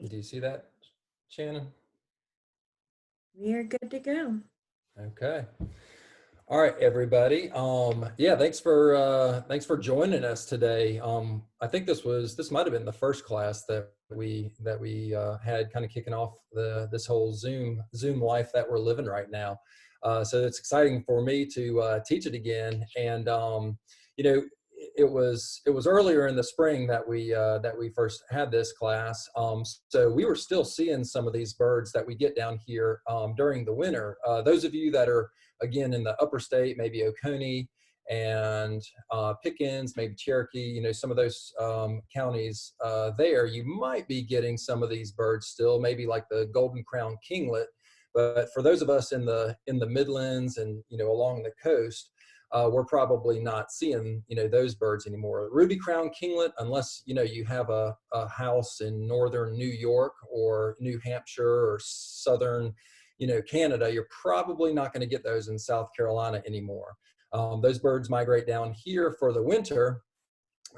Do you see that, Shannon? We are good to go. Okay. All right, everybody. Yeah, thanks for joining us today. I think this might have been the first class that we had kind of kicking off this whole Zoom life that we're living right now. So it's exciting for me to teach it again. And you know, it was earlier in the spring that we first had this class. So we were still seeing some of these birds that we get down here during the winter. Those of you that are again in the upper state, maybe Oconee and Pickens, maybe Cherokee, some of those counties there, you might be getting some of these birds still, maybe like the golden crown kinglet. But for those of us in the Midlands and along the coast, we're probably not seeing those birds anymore. Ruby crown kinglet, unless you have a house in northern New York or New Hampshire or southern Canada, you're probably not going to get those in South Carolina anymore. Those birds migrate down here for the winter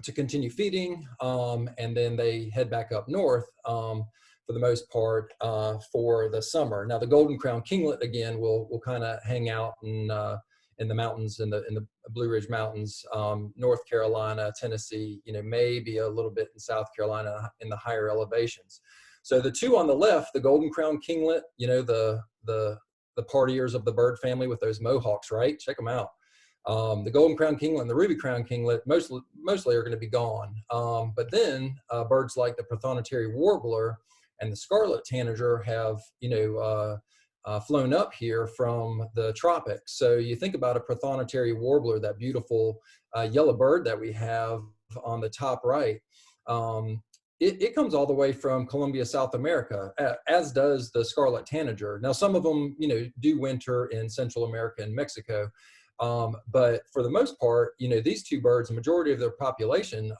to continue feeding, and then they head back up north for the most part for the summer. Now the golden crown kinglet again will kind of hang out in the mountains, in the Blue Ridge Mountains, North Carolina, Tennessee, maybe a little bit in South Carolina in the higher elevations. So the two on the left, the golden crown kinglet, the partiers of the bird family with those mohawks, right? Check them out. The golden crown kinglet and the ruby crown kinglet mostly are going to be gone. But then birds like the prothonotary warbler and the scarlet tanager have, flown up here from the tropics. So you think about a prothonotary warbler, that beautiful yellow bird that we have on the top right. It comes all the way from Colombia, South America, as does the scarlet tanager. Now, some of them, do winter in Central America and Mexico. But for the most part, these two birds, the majority of their population,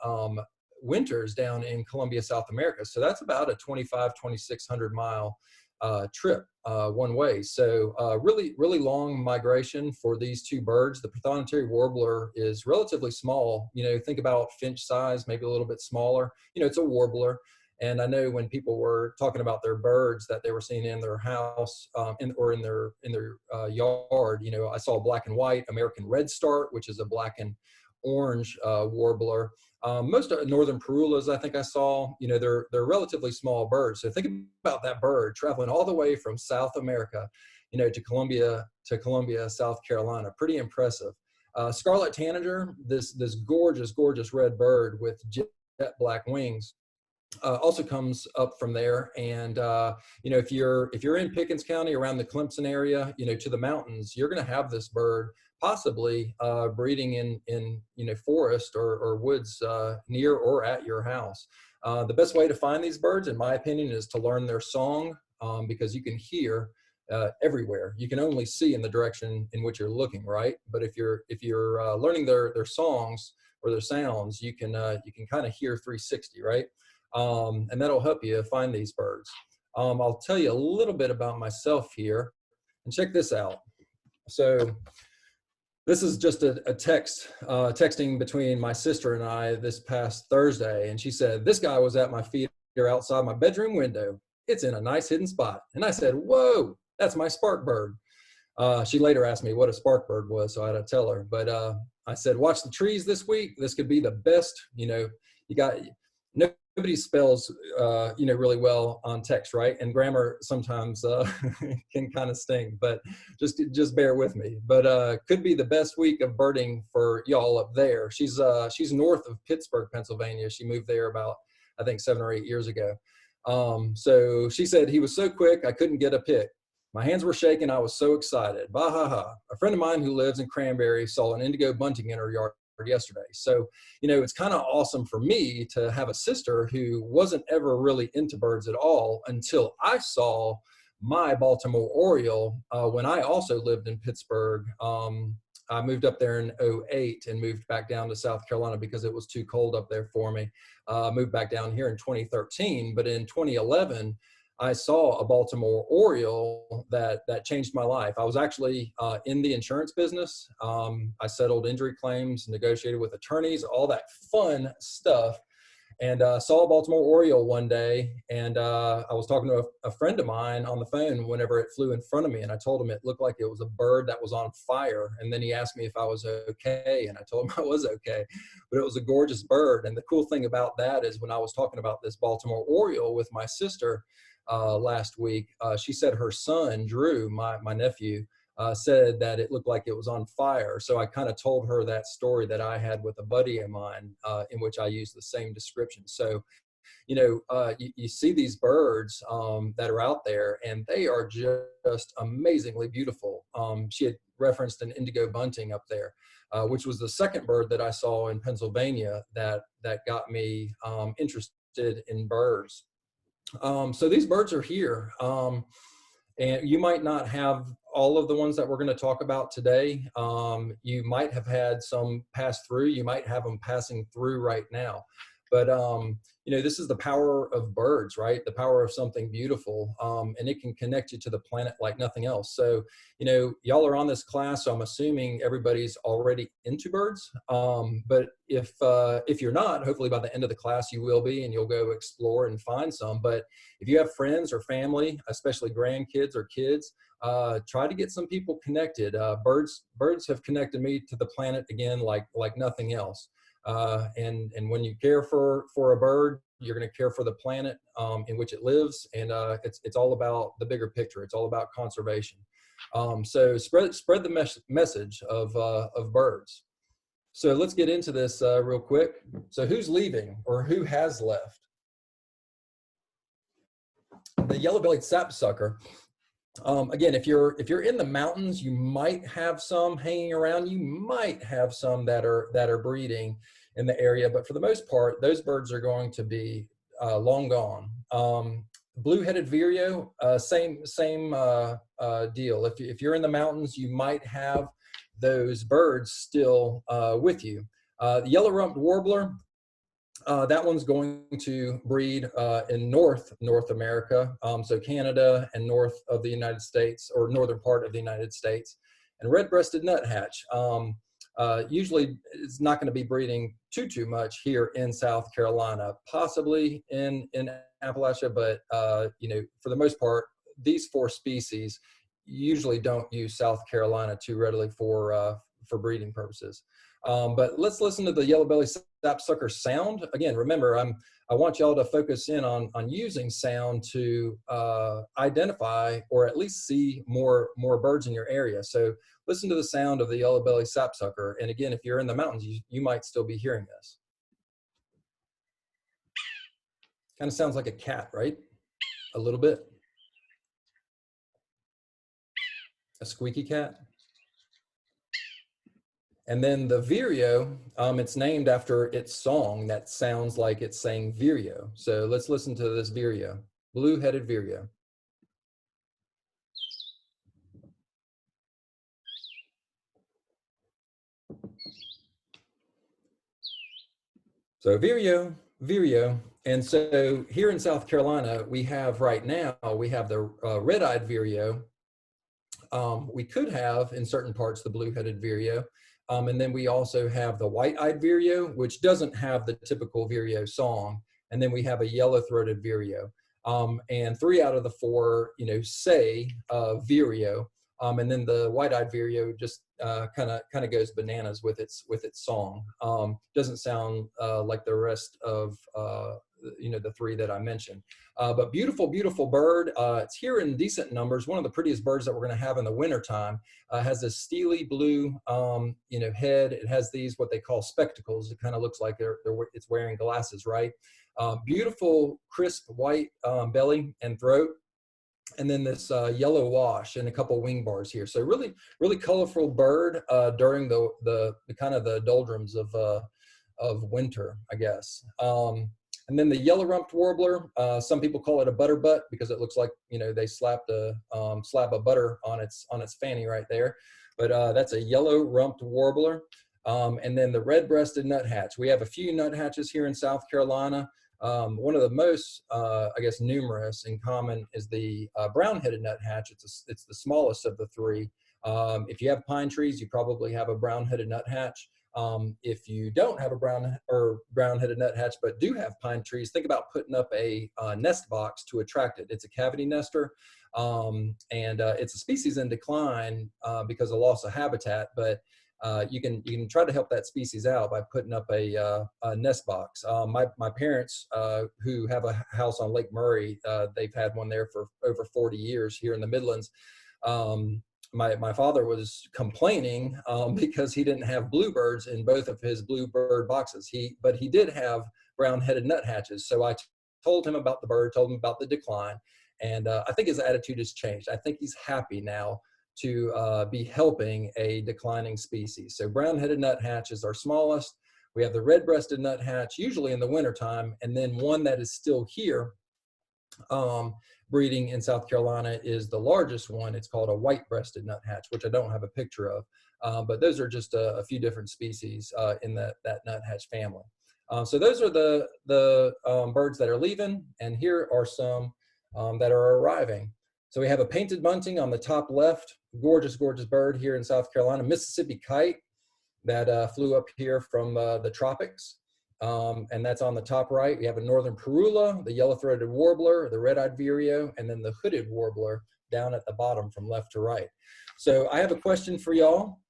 winters down in Colombia, South America. So that's about a 2,600 mile trip one way. So really, really long migration for these two birds. The prothonotary warbler is relatively small. Think about finch size, maybe a little bit smaller. It's a warbler. And I know when people were talking about their birds that they were seeing in their house or in their yard, I saw a black and white American redstart, which is a black and orange warbler. Most of northern parulas, I think I saw, they're relatively small birds. So think about that bird traveling all the way from South America, to Columbia, South Carolina. Pretty impressive. Scarlet tanager, this gorgeous, gorgeous red bird with jet black wings. Also comes up from there, and if you're in Pickens County around the Clemson area, to the mountains, you're going to have this bird possibly breeding in forest or woods near or at your house. The best way to find these birds, in my opinion, is to learn their song, because you can hear everywhere. You can only see in the direction in which you're looking, right? But if you're learning their songs or their sounds, you can kind of hear 360, right? And that'll help you find these birds. I'll tell you a little bit about myself here, and check this out. So this is just a texting between my sister and I this past Thursday, and she said, "This guy was at my feet here outside my bedroom window. It's in a nice hidden spot." And I said, "Whoa, that's my spark bird." She later asked me what a spark bird was, so I had to tell her. But I said, "Watch the trees this week. This could be the best." You got nobody spells, really well on text, right? And grammar sometimes can kind of sting, but just bear with me. But could be the best week of birding for y'all up there. She's north of Pittsburgh, Pennsylvania. She moved there about, I think, 7 or 8 years ago. So she said, "He was so quick, I couldn't get a pic. My hands were shaking. I was so excited. Bah ha ha. A friend of mine who lives in Cranberry saw an indigo bunting in her yard yesterday." So, it's kind of awesome for me to have a sister who wasn't ever really into birds at all until I saw my Baltimore Oriole when I also lived in Pittsburgh. I moved up there in 2008 and moved back down to South Carolina because it was too cold up there for me. Moved back down here in 2013, but in 2011, I saw a Baltimore Oriole that changed my life. I was actually in the insurance business. I settled injury claims, negotiated with attorneys, all that fun stuff. and saw a Baltimore Oriole one day. And I was talking to a friend of mine on the phone whenever it flew in front of me, and I told him it looked like it was a bird that was on fire. And then he asked me if I was okay, and I told him I was okay. But it was a gorgeous bird. And the cool thing about that is when I was talking about this Baltimore Oriole with my sister last week, she said her son, Drew, my nephew, said that it looked like it was on fire. So I kind of told her that story that I had with a buddy of mine, in which I used the same description. So, you see these birds that are out there, and they are just amazingly beautiful. She had referenced an indigo bunting up there, which was the second bird that I saw in Pennsylvania that got me interested in birds. So these birds are here. And you might not have all of the ones that we're going to talk about today. You might have had some pass through. You might have them passing through right now. But, this is the power of birds, right? The power of something beautiful. And it can connect you to the planet like nothing else. So, y'all are on this class, so I'm assuming everybody's already into birds. But if you're not, hopefully by the end of the class you will be, and you'll go explore and find some. But if you have friends or family, especially grandkids or kids, try to get some people connected. Birds have connected me to the planet again like nothing else. And when you care for a bird, you're going to care for the planet in which it lives, and it's all about the bigger picture. It's all about conservation. So spread the message of birds. So let's get into this real quick. So who's leaving, or who has left? The yellow-bellied sapsucker. Again, if you're in the mountains, you might have some hanging around. You might have some that are breeding in the area, but for the most part, those birds are going to be long gone. Blue-headed vireo, same deal. If you're in the mountains, you might have those birds still with you. The yellow-rumped warbler. That one's going to breed in North America, so Canada and north of the United States, or northern part of the United States. And red-breasted nuthatch, usually it's not going to be breeding too much here in South Carolina, possibly in Appalachia, but for the most part, these four species usually don't use South Carolina too readily for breeding purposes. But let's listen to the yellow-bellied sapsucker sound. Again, remember, I want y'all to focus in on using sound to identify or at least see more birds in your area. So listen to the sound of the yellow-bellied sapsucker. And again, if you're in the mountains, you might still be hearing this. Kind of sounds like a cat, right? A little bit. A squeaky cat. And then the vireo, it's named after its song that sounds like it's saying vireo. So let's listen to this vireo, blue-headed vireo. So vireo. And so here in South Carolina, we have right now, we have the red-eyed vireo. We could have in certain parts the blue-headed vireo. And then we also have the white-eyed vireo, which doesn't have the typical vireo song. And then we have a yellow-throated vireo. And 3 out of the 4, say vireo. And then the white-eyed vireo just kind of goes bananas with its song. Doesn't sound like the rest of the 3 that I mentioned. But beautiful bird. It's here in decent numbers. One of the prettiest birds that we're going to have in the wintertime. Has this steely blue head. It has these what they call spectacles. It kind of looks like it's wearing glasses, right? Beautiful crisp white belly and throat. And then this yellow wash and a couple wing bars here. So really colorful bird during the kind of the doldrums of winter, I guess. And then the yellow-rumped warbler, some people call it a butterbutt because it looks like they slapped a slab of butter on its fanny right there. But that's a yellow-rumped warbler. And then the red-breasted nuthatch. We have a few nuthatches here in South Carolina. One of the most, numerous and common is the brown-headed nuthatch. It's the smallest of the 3. If you have pine trees, you probably have a brown-headed nuthatch. If you don't have a brown-headed nuthatch, but do have pine trees, think about putting up a nest box to attract it. It's a cavity nester, and it's a species in decline because of loss of habitat, but you can try to help that species out by putting up a nest box. My parents, who have a house on Lake Murray, they've had one there for over 40 years here in the Midlands. My father was complaining because he didn't have bluebirds in both of his bluebird boxes. But he did have brown-headed nuthatches. So I told him about the bird, told him about the decline, and I think his attitude has changed. I think he's happy now to be helping a declining species. So brown-headed nuthatch is our smallest. We have the red-breasted nuthatch, usually in the wintertime, and then one that is still here breeding in South Carolina is the largest one. It's called a white-breasted nuthatch, which I don't have a picture of, but those are just a few different species in that nuthatch family. So those are the birds that are leaving, and here are some that are arriving. So we have a painted bunting on the top left, gorgeous, gorgeous bird here in South Carolina. Mississippi kite that flew up here from the tropics. And that's on the top right. We have a northern parula, the yellow-throated warbler, the red-eyed vireo, and then the hooded warbler down at the bottom from left to right. So I have a question for y'all,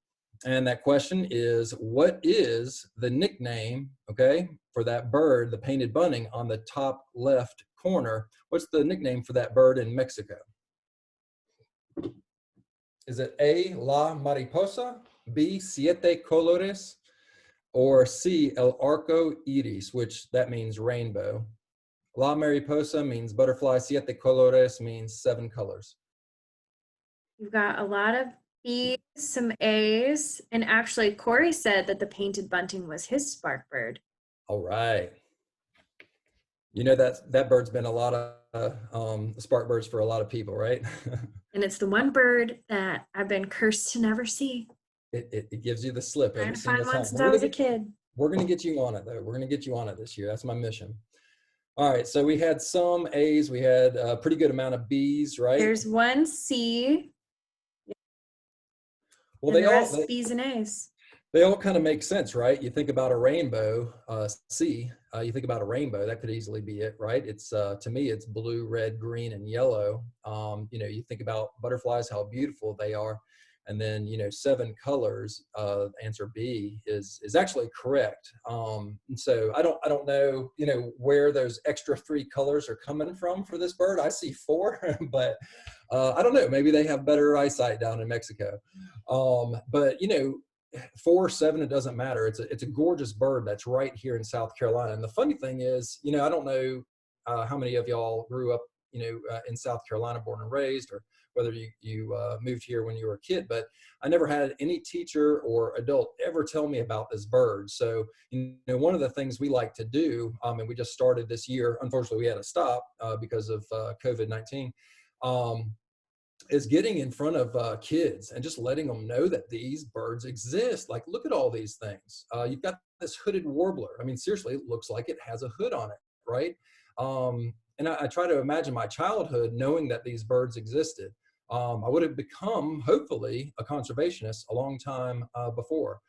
and that question is, what is the nickname, okay, for that bird, the painted bunting on the top left corner? What's the nickname for that bird in Mexico? Is it A, la mariposa, B, siete colores, or C, el arco iris, which that means rainbow? La mariposa means butterfly, siete colores means 7 colors. You've got a lot of B's, some A's, and actually Corey said that the painted bunting was his spark bird. All right. You know that bird's been a lot of spark birds for a lot of people, right? And it's the one bird that I've been cursed to never see. It gives you the slip Trying every to single find time. one since I was a kid. We're going to get you on it, though. We're going to get you on it this year. That's my mission. All right, so we had some A's. We had a pretty good amount of B's, right? There's one C. Well, and the rest B's and A's. They all kind of make sense, right? You think about a rainbow, C. You think about a rainbow, that could easily be it, right? It's to me, it's blue, red, green, and yellow. You know, you think about butterflies, how beautiful they are, and then 7 colors. Answer B is actually correct. So I don't know where those extra 3 colors are coming from for this bird. I see 4, but I don't know. Maybe they have better eyesight down in Mexico. But 4, 7, it doesn't matter. It's a gorgeous bird that's right here in South Carolina. And the funny thing is, I don't know how many of y'all grew up, in South Carolina, born and raised, or whether you moved here when you were a kid, but I never had any teacher or adult ever tell me about this bird. So, one of the things we like to do, and we just started this year, unfortunately we had to stop because of COVID-19, is getting in front of kids and just letting them know that these birds exist. Like, look at all these things. You've got this hooded warbler. I mean, seriously, it looks like it has a hood on it, right? And I try to imagine my childhood knowing that these birds existed. I would have become, hopefully, a conservationist a long time before.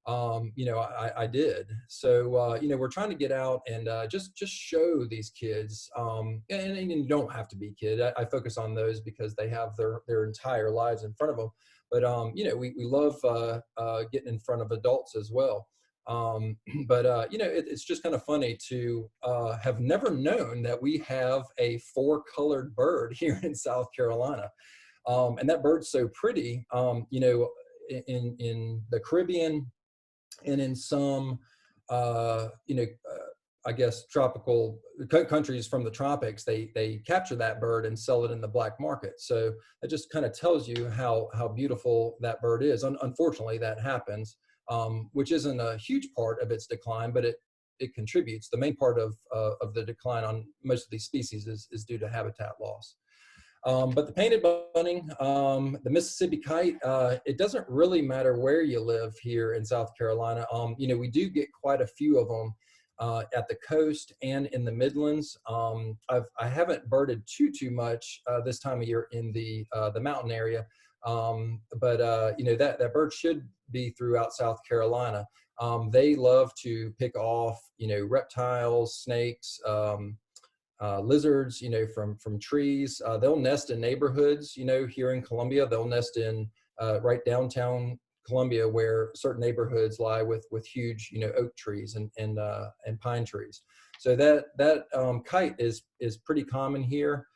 I did. So, we're trying to get out and just show these kids, and you don't have to be a kid. I focus on those because they have their entire lives in front of them. But, we love getting in front of adults as well. But it's just kind of funny to have never known that we have a 4-colored bird here in South Carolina. And that bird's so pretty, in the Caribbean, and in some, I guess, tropical countries from the tropics, they capture that bird and sell it in the black market. So it just kind of tells you how beautiful that bird is. Unfortunately, that happens, which isn't a huge part of its decline, but it contributes. The main part of the decline on most of these species is due to habitat loss. But the painted bunting, the Mississippi kite, it doesn't really matter where you live here in South Carolina. We do get quite a few of them at the coast and in the Midlands. I haven't birded too much this time of year in the mountain area, but that bird should be throughout South Carolina. They love to pick off, reptiles, snakes, lizards, from trees. They'll nest in neighborhoods, here in Columbia. They'll nest in right downtown Columbia, where certain neighborhoods lie with huge, oak trees and pine trees. So that kite is pretty common here.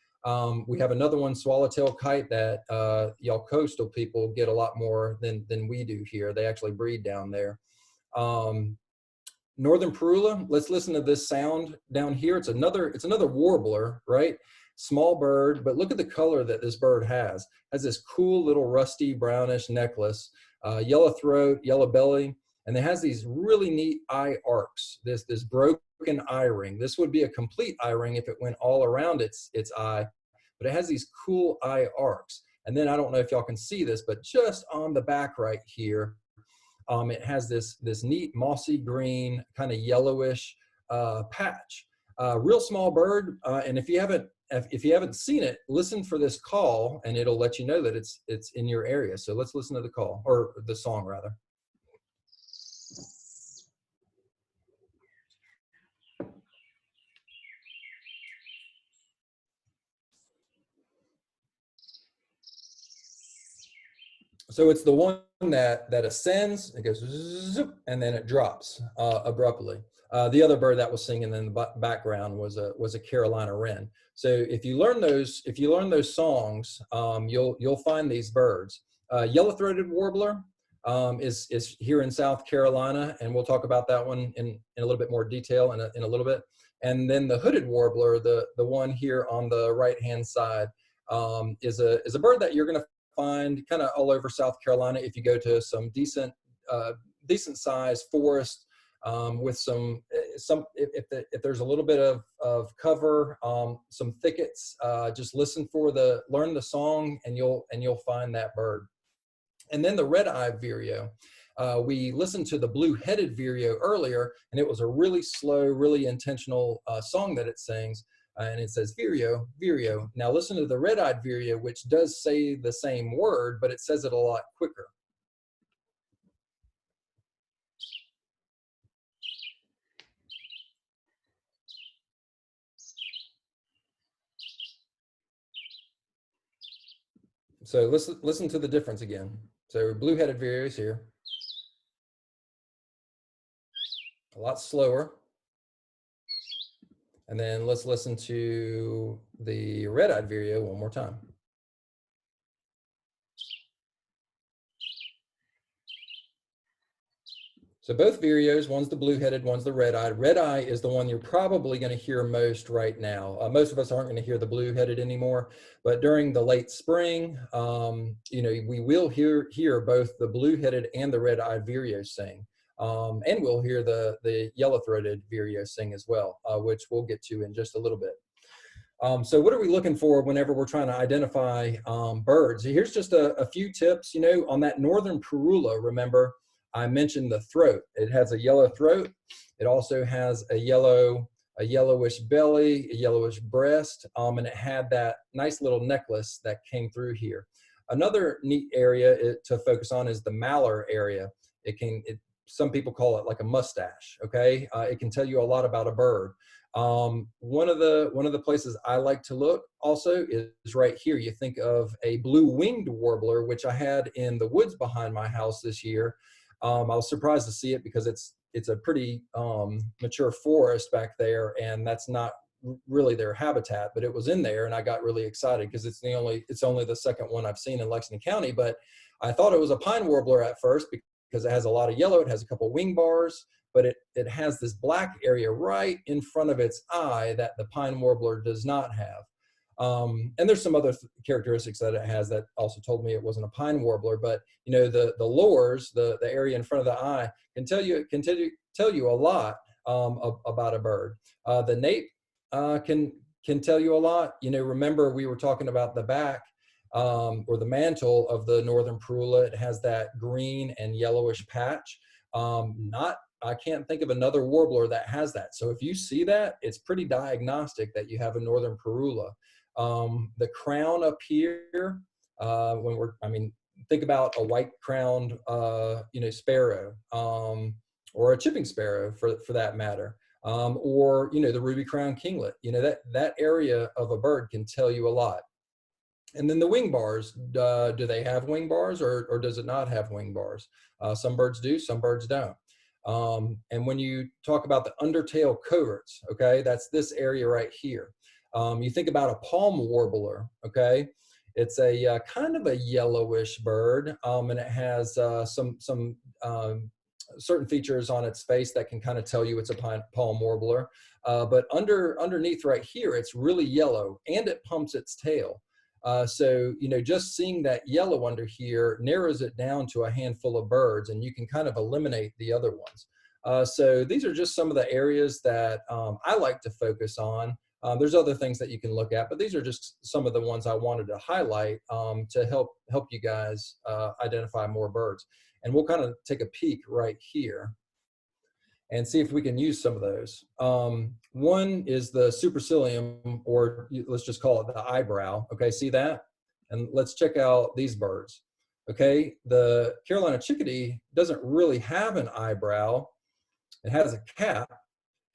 We have another one, swallowtail kite, that y'all coastal people get a lot more than we do here. They actually breed down there. Northern Parula, let's listen to this sound down here. It's another warbler, right? Small bird, but look at the color that this bird has. Has this cool little rusty brownish necklace, yellow throat, yellow belly, and it has these really neat eye arcs. This broken eye ring. This would be a complete eye ring if it went all around its eye, but it has these cool eye arcs. And then I don't know if y'all can see this, but just on the back right here, it has this neat mossy green kind of yellowish patch. Real small bird, and if you haven't seen it, listen for this call, and it'll let you know that it's in your area. So let's listen to the call, or the song rather. So it's the one that ascends, it goes zoop, and then it drops abruptly. The other bird that was singing in the background was a Carolina wren. So if you learn those songs, you'll find these birds. Yellow-throated warbler is here in South Carolina, and we'll talk about that one in a little bit more detail in a little bit. And then the hooded warbler, the one here on the right-hand side, is a bird that you're going to find kind of all over South Carolina if you go to some decent sized forest with some if there's a little bit of cover, some thickets. Just learn the song, and you'll find that bird. And then the red-eyed vireo. We listened to the blue-headed vireo earlier, and it was a really slow, really intentional song that it sings. And it says vireo, vireo. Now listen to the red-eyed vireo, which does say the same word, but it says it a lot quicker. So listen to the difference again. So blue-headed vireo is here. A lot slower. And then let's listen to the red-eyed vireo one more time. So both vireos, one's the blue-headed, one's the red-eyed. Red-eye is the one you're probably going to hear most right now. Most of us aren't going to hear the blue-headed anymore, but during the late spring, we will hear both the blue-headed and the red-eyed vireo sing. And we'll hear the yellow-throated vireo sing as well, which we'll get to in just a little bit. So what are we looking for whenever we're trying to identify birds? Here's just a few tips. On that northern Parula, remember, I mentioned the throat. It has a yellow throat. It also has a yellowish belly, a yellowish breast, and it had that nice little necklace that came through here. Another neat area to focus on is the malar area. Some people call it like a mustache. Okay, it can tell you a lot about a bird. One of the places I like to look also is right here. You think of a blue-winged warbler, which I had in the woods behind my house this year. I was surprised to see it because it's a pretty mature forest back there, and that's not really their habitat, but it was in there, and I got really excited because it's only the second one I've seen in Lexington County. But I thought it was a pine warbler at first because it has a lot of yellow. It has a couple wing bars, but it has this black area right in front of its eye that the pine warbler does not have. And there's some other characteristics that it has that also told me it wasn't a pine warbler. But the lores, the area in front of the eye, can tell you a lot about a bird. The nape can tell you a lot. Remember we were talking about the back or the mantle of the northern Parula. It has that green and yellowish patch. I can't think of another warbler that has that. So if you see that, it's pretty diagnostic that you have a northern Parula. The crown up here, think about a white-crowned, sparrow. or a chipping sparrow for that matter, or, you know, the ruby-crowned kinglet. You know, that area of a bird can tell you a lot. And then the wing bars, do they have wing bars, or does it not have wing bars? Some birds do, some birds don't. And when you talk about the undertail coverts, okay, that's this area right here. You think about a palm warbler, okay? It's a kind of a yellowish bird, and it has some certain features on its face that can kind of tell you it's a palm warbler. But underneath right here, it's really yellow, and it pumps its tail. So, you know, just seeing that yellow under here narrows it down to a handful of birds, and you can kind of eliminate the other ones. So these are just some of the areas that I like to focus on. There's other things that you can look at, but these are just some of the ones I wanted to highlight to help you guys identify more birds. And we'll kind of take a peek right here and see if we can use some of those. One is the supercilium, or let's just call it the eyebrow. Okay, see that? And let's check out these birds. Okay, the Carolina chickadee doesn't really have an eyebrow. It has a cap.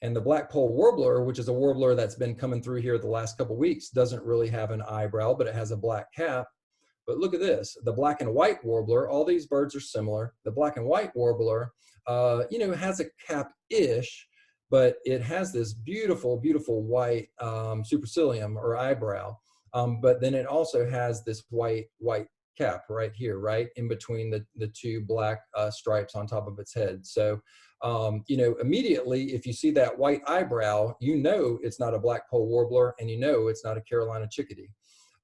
And the black-polled warbler, which is a warbler that's been coming through here the last couple of weeks, doesn't really have an eyebrow, but it has a black cap. But look at this, the black and white warbler, all these birds are similar. The black and white warbler, you know, has a cap-ish, but it has this beautiful, beautiful white supercilium or eyebrow. But then it also has this white cap right here, right in between the two black stripes on top of its head. So, you know, immediately, if you see that white eyebrow, you know it's not a black-polled warbler, and you know it's not a Carolina chickadee.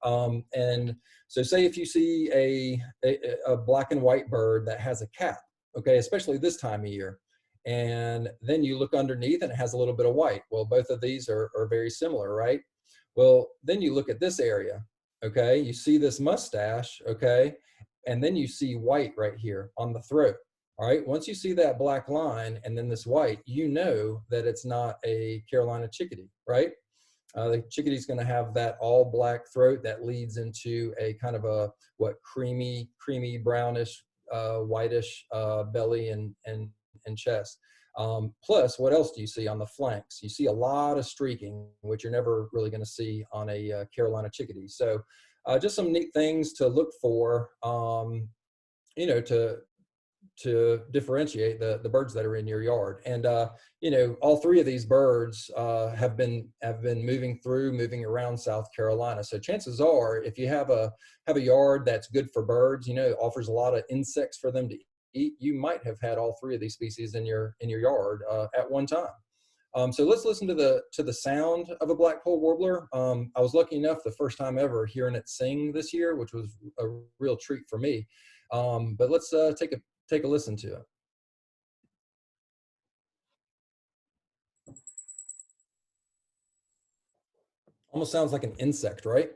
And so say if you see a black and white bird that has a cap, okay, especially this time of year, and then you look underneath and it has a little bit of white. Well, both of these are very similar, right? Well, then you look at this area, okay, you see this mustache, okay, and then you see white right here on the throat. All right, once you see that black line and then this white, you know that it's not a Carolina chickadee, right? The chickadee is going to have that all black throat that leads into a kind of a creamy brownish, whitish belly and chest. Plus, what else do you see on the flanks? You see a lot of streaking, which you're never really going to see on a Carolina chickadee. So, just some neat things to look for, you know, to differentiate the birds that are in your yard. And you know, all three of these birds have been moving around South Carolina. So chances are, if you have a yard that's good for birds, you know, offers a lot of insects for them to eat, you might have had all three of these species in your yard at one time. So let's listen to the sound of a black-polled warbler. I was lucky enough the first time ever hearing it sing this year, which was a real treat for me. But let's take a listen to it. Almost sounds like an insect, right?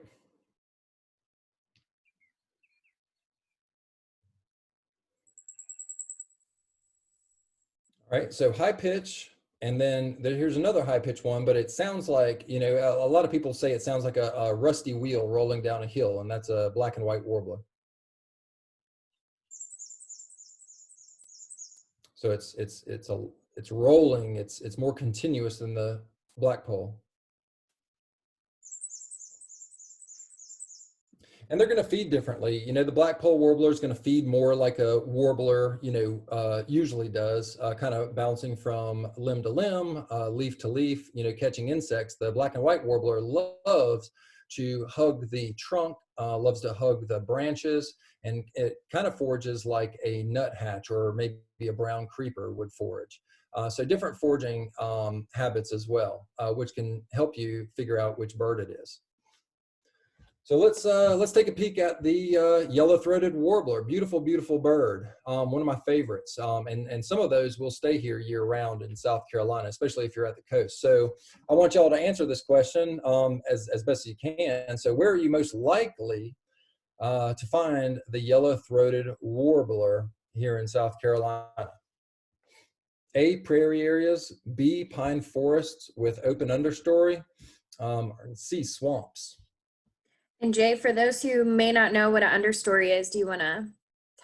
All right, so high pitch, and then here's another high pitch one, but it sounds like, you know, a lot of people say it sounds like a rusty wheel rolling down a hill, and that's a black and white warbler. So it's rolling, it's more continuous than the black-polled. And they're going to feed differently. You know, the black-polled warbler is going to feed more like a warbler, you know, usually does, kind of bouncing from limb to limb, leaf to leaf, you know, catching insects. The black and white warbler loves to hug the trunk, loves to hug the branches, and it kind of forages like a nuthatch or maybe a brown creeper would forage. So different foraging habits as well, which can help you figure out which bird it is. So let's take a peek at the yellow-throated warbler. Beautiful, beautiful bird. One of my favorites. And some of those will stay here year-round in South Carolina, especially if you're at the coast. So I want y'all to answer this question as best as you can. So where are you most likely to find the yellow-throated warbler here in South Carolina? A, prairie areas. B, pine forests with open understory. Or C, swamps. And Jay, for those who may not know what an understory is, do you want to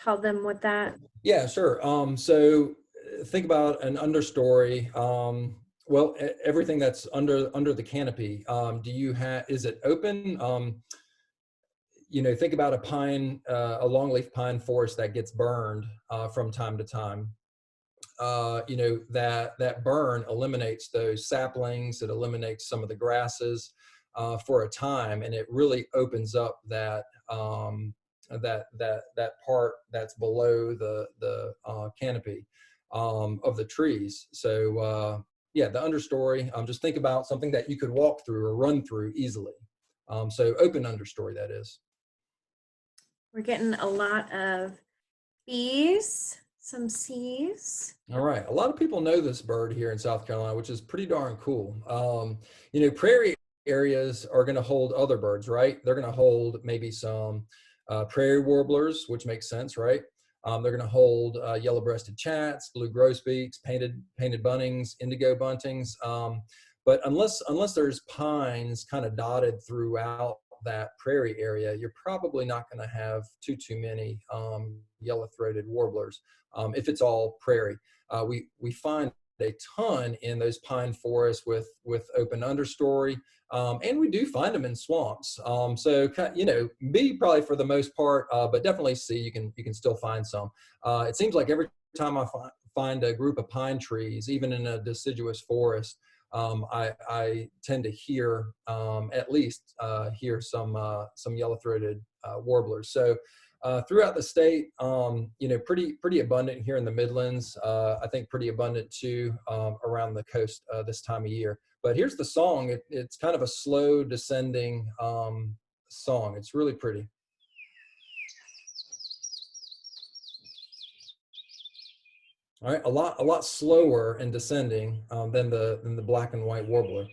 tell them what that? Yeah, sure. So think about an understory. Well, everything that's under the canopy. Do you have? Is it open? Think about a pine, a longleaf pine forest that gets burned from time to time. That burn eliminates those saplings. It eliminates some of the grasses for a time, and it really opens up that part that's below the canopy of the trees. So yeah, the understory. Just think about something that you could walk through or run through easily. So open understory, that is. We're getting a lot of B's, some C's. All right. A lot of people know this bird here in South Carolina, which is pretty darn cool. Prairie areas are going to hold other birds, right? They're going to hold maybe some prairie warblers, which makes sense, right? They're going to hold yellow-breasted chats, blue grosbeaks, painted buntings, indigo buntings. But unless there's pines kind of dotted throughout that prairie area, you're probably not going to have too many yellow-throated warblers if it's all prairie. We find a ton in those pine forests with open understory, and we do find them in swamps. So B probably for the most part, but definitely C. You can still find some. It seems like every time I find a group of pine trees, even in a deciduous forest, I tend to hear at least hear some yellow-throated warblers. So throughout the state, pretty abundant here in the Midlands. I think pretty abundant too around the coast this time of year. But here's the song. It's kind of a slow descending song. It's really pretty. All right, a lot slower and descending than the black and white warbler.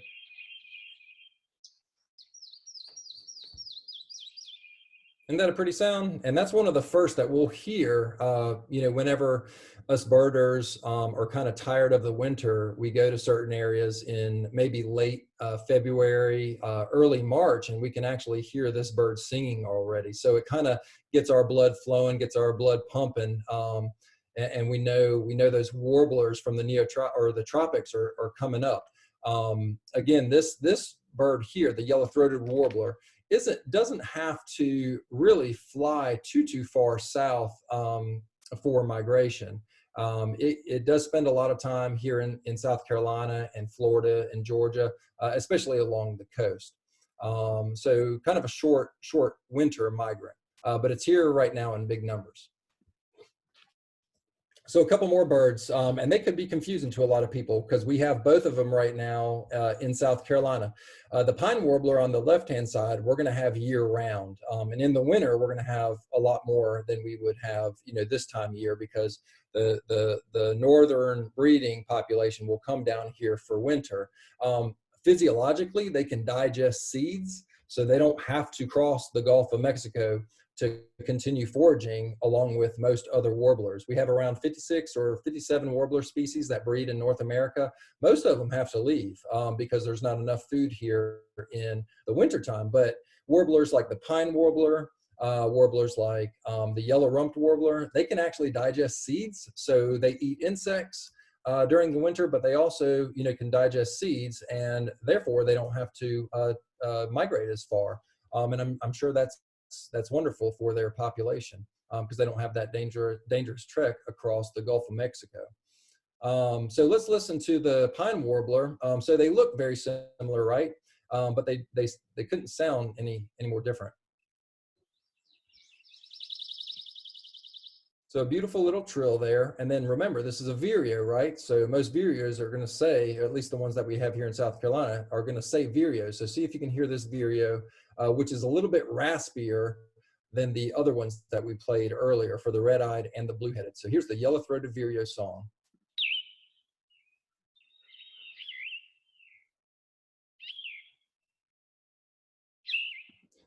Isn't that a pretty sound? And that's one of the first that we'll hear, whenever us birders are kind of tired of the winter, we go to certain areas in maybe late February, early March, and we can actually hear this bird singing already. So it kind of gets our blood flowing, gets our blood pumping. And we know those warblers from the tropics are coming up. Again, this bird here, the yellow-throated warbler, doesn't have to really fly too far south for migration. It does spend a lot of time here in South Carolina and Florida and Georgia, especially along the coast. So kind of a short winter migrant, but it's here right now in big numbers. So a couple more birds, and they could be confusing to a lot of people because we have both of them right now in South Carolina. The pine warbler on the left-hand side, we're going to have year-round, and in the winter we're going to have a lot more than we would have, this time of year, because the northern breeding population will come down here for winter. Physiologically, they can digest seeds, so they don't have to cross the Gulf of Mexico to continue foraging along with most other warblers. We have around 56 or 57 warbler species that breed in North America. Most of them have to leave because there's not enough food here in the wintertime. But warblers like the pine warbler, warblers like the yellow-rumped warbler, they can actually digest seeds. So they eat insects during the winter, but they also can digest seeds, and therefore they don't have to migrate as far. And I'm sure that's wonderful for their population because they don't have that dangerous trek across the Gulf of Mexico. So let's listen to the pine warbler. So they look very similar, right? But they couldn't sound any more different. So a beautiful little trill there. And then remember, this is a vireo, right? So most vireos are going to say, or at least the ones that we have here in South Carolina, are going to say vireo. So see if you can hear this vireo, which is a little bit raspier than the other ones that we played earlier for the red-eyed and the blue-headed. So here's the yellow-throated vireo song.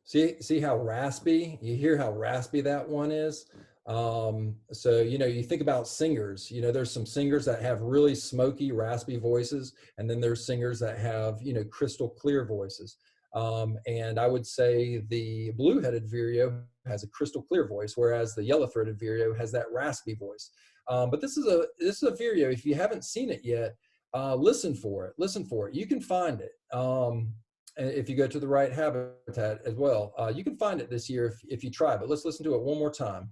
See how raspy? You hear how raspy that one is? So, you think about singers, there's some singers that have really smoky, raspy voices, and then there's singers that have, crystal clear voices. And I would say the blue-headed vireo has a crystal clear voice, whereas the yellow-throated vireo has that raspy voice. But this is a vireo. If you haven't seen it yet, listen for it. Listen for it. You can find it. If you go to the right habitat as well, you can find it this year if you try. But let's listen to it one more time.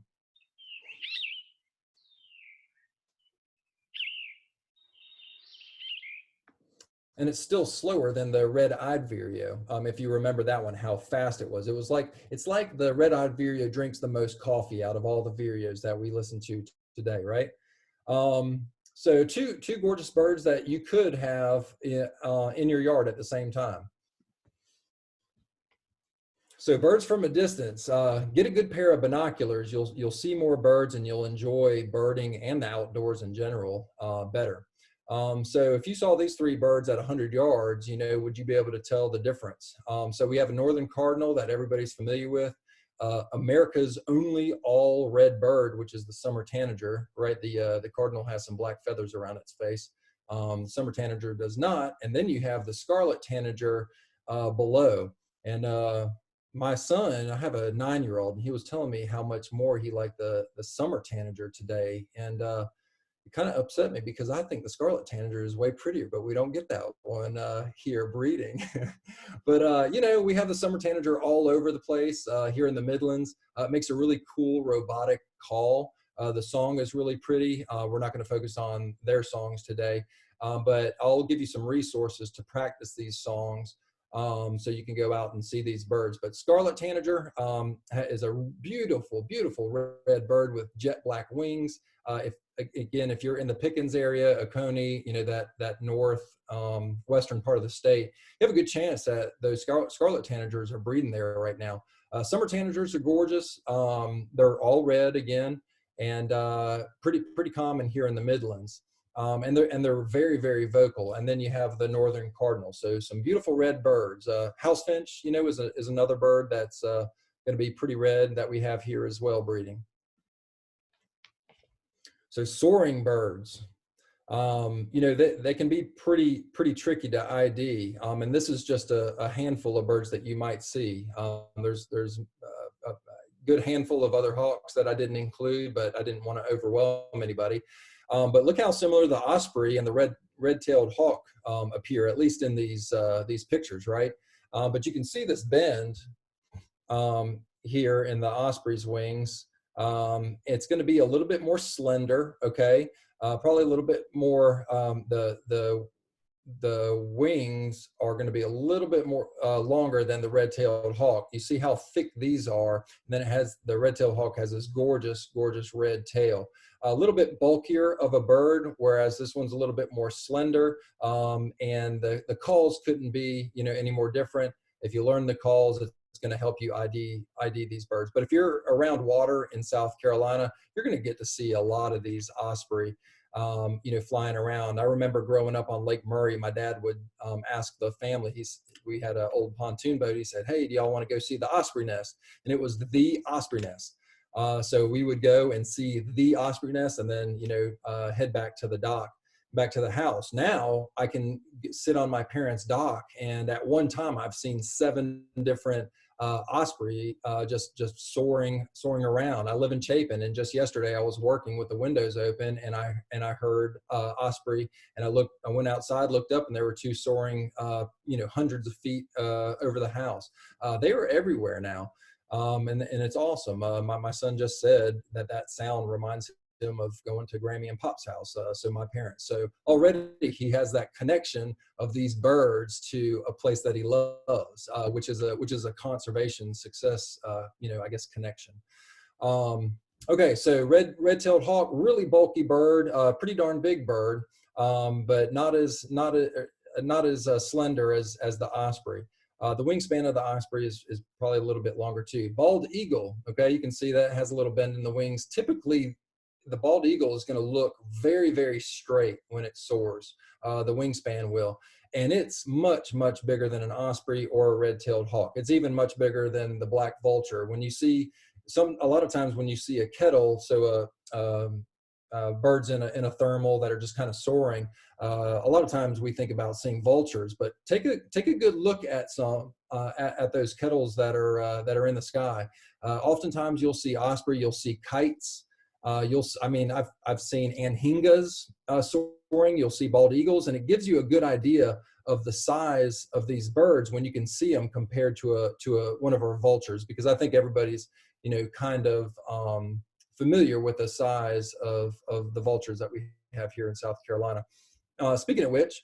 And it's still slower than the red-eyed vireo. If you remember that one, how fast it was. It's like the red-eyed vireo drinks the most coffee out of all the vireos that we listen to today, right? So two gorgeous birds that you could have in your yard at the same time. So birds from a distance, get a good pair of binoculars. You'll see more birds and you'll enjoy birding and the outdoors in general better. So if you saw these three birds at 100 yards, would you be able to tell the difference? So we have a northern cardinal that everybody's familiar with, America's only all red bird, which is the summer tanager, right? The cardinal has some black feathers around its face. Summer tanager does not. And then you have the scarlet tanager below. And my son, I have a 9-year-old, and he was telling me how much more he liked the summer tanager today. And it kind of upset me because I think the scarlet tanager is way prettier, but we don't get that one here breeding. But, we have the summer tanager all over the place here in the Midlands. It makes a really cool robotic call. The song is really pretty. We're not going to focus on their songs today, but I'll give you some resources to practice these songs. So you can go out and see these birds. But scarlet tanager is a beautiful, beautiful red bird with jet black wings. If you're in the Pickens area, Oconee, that north western part of the state, you have a good chance that those scarlet tanagers are breeding there right now. Summer tanagers are gorgeous. They're all red again, and pretty common here in the Midlands. And they're very, very vocal. And then you have the northern cardinal. So some beautiful red birds. House finch, is another bird that's going to be pretty red that we have here as well breeding. So soaring birds, they can be pretty tricky to ID. And this is just a handful of birds that you might see. There's a good handful of other hawks that I didn't include, but I didn't want to overwhelm anybody. But look how similar the osprey and the red-tailed hawk appear, at least in these pictures, right? But you can see this bend here in the osprey's wings. It's going to be a little bit more slender, okay? Probably a little bit more, the wings are going to be a little bit more longer than the red-tailed hawk. You see how thick these are, and then the red-tailed hawk has this gorgeous, gorgeous red tail. A little bit bulkier of a bird, whereas this one's a little bit more slender, and the calls couldn't be any more different. If you learn the calls, it's going to help you ID these birds. But if you're around water in South Carolina, you're going to get to see a lot of these osprey flying around. I remember growing up on Lake Murray, my dad would ask the family, we had an old pontoon boat, he said, "Hey, do y'all want to go see the osprey nest?" And it was the osprey nest. So we would go and see the osprey nest and then, head back to the dock, back to the house. Now I can sit on my parents' dock, and at one time I've seen 7 different osprey just soaring around. I live in Chapin, and just yesterday I was working with the windows open, and I heard osprey, and I went outside, looked up, and there were 2 soaring hundreds of feet over the house. They were everywhere now. And it's awesome. My son just said that sound reminds him of going to Grammy and Pop's house, so my parents. So already he has that connection of these birds to a place that he loves, which is a conservation success, I guess, connection. Okay, so red-tailed hawk, really bulky bird, pretty darn big bird, but not as slender as the osprey. The wingspan of the osprey is probably a little bit longer too. Bald eagle, okay, you can see that has a little bend in the wings. Typically, the bald eagle is going to look very, very straight when it soars. The wingspan will. And it's much, much bigger than an osprey or a red-tailed hawk. It's even much bigger than the black vulture. When you see a lot of times when you see a kettle, so birds in a thermal that are just kind of soaring, a lot of times we think about seeing vultures, but take a good look at at those kettles that are in the sky. Oftentimes you'll see osprey, you'll see kites. I mean, I've seen anhingas soaring. You'll see bald eagles, and it gives you a good idea of the size of these birds when you can see them compared to one of our vultures, because I think everybody's, you know, kind of familiar with the size of the vultures that we have here in South Carolina. Speaking of which,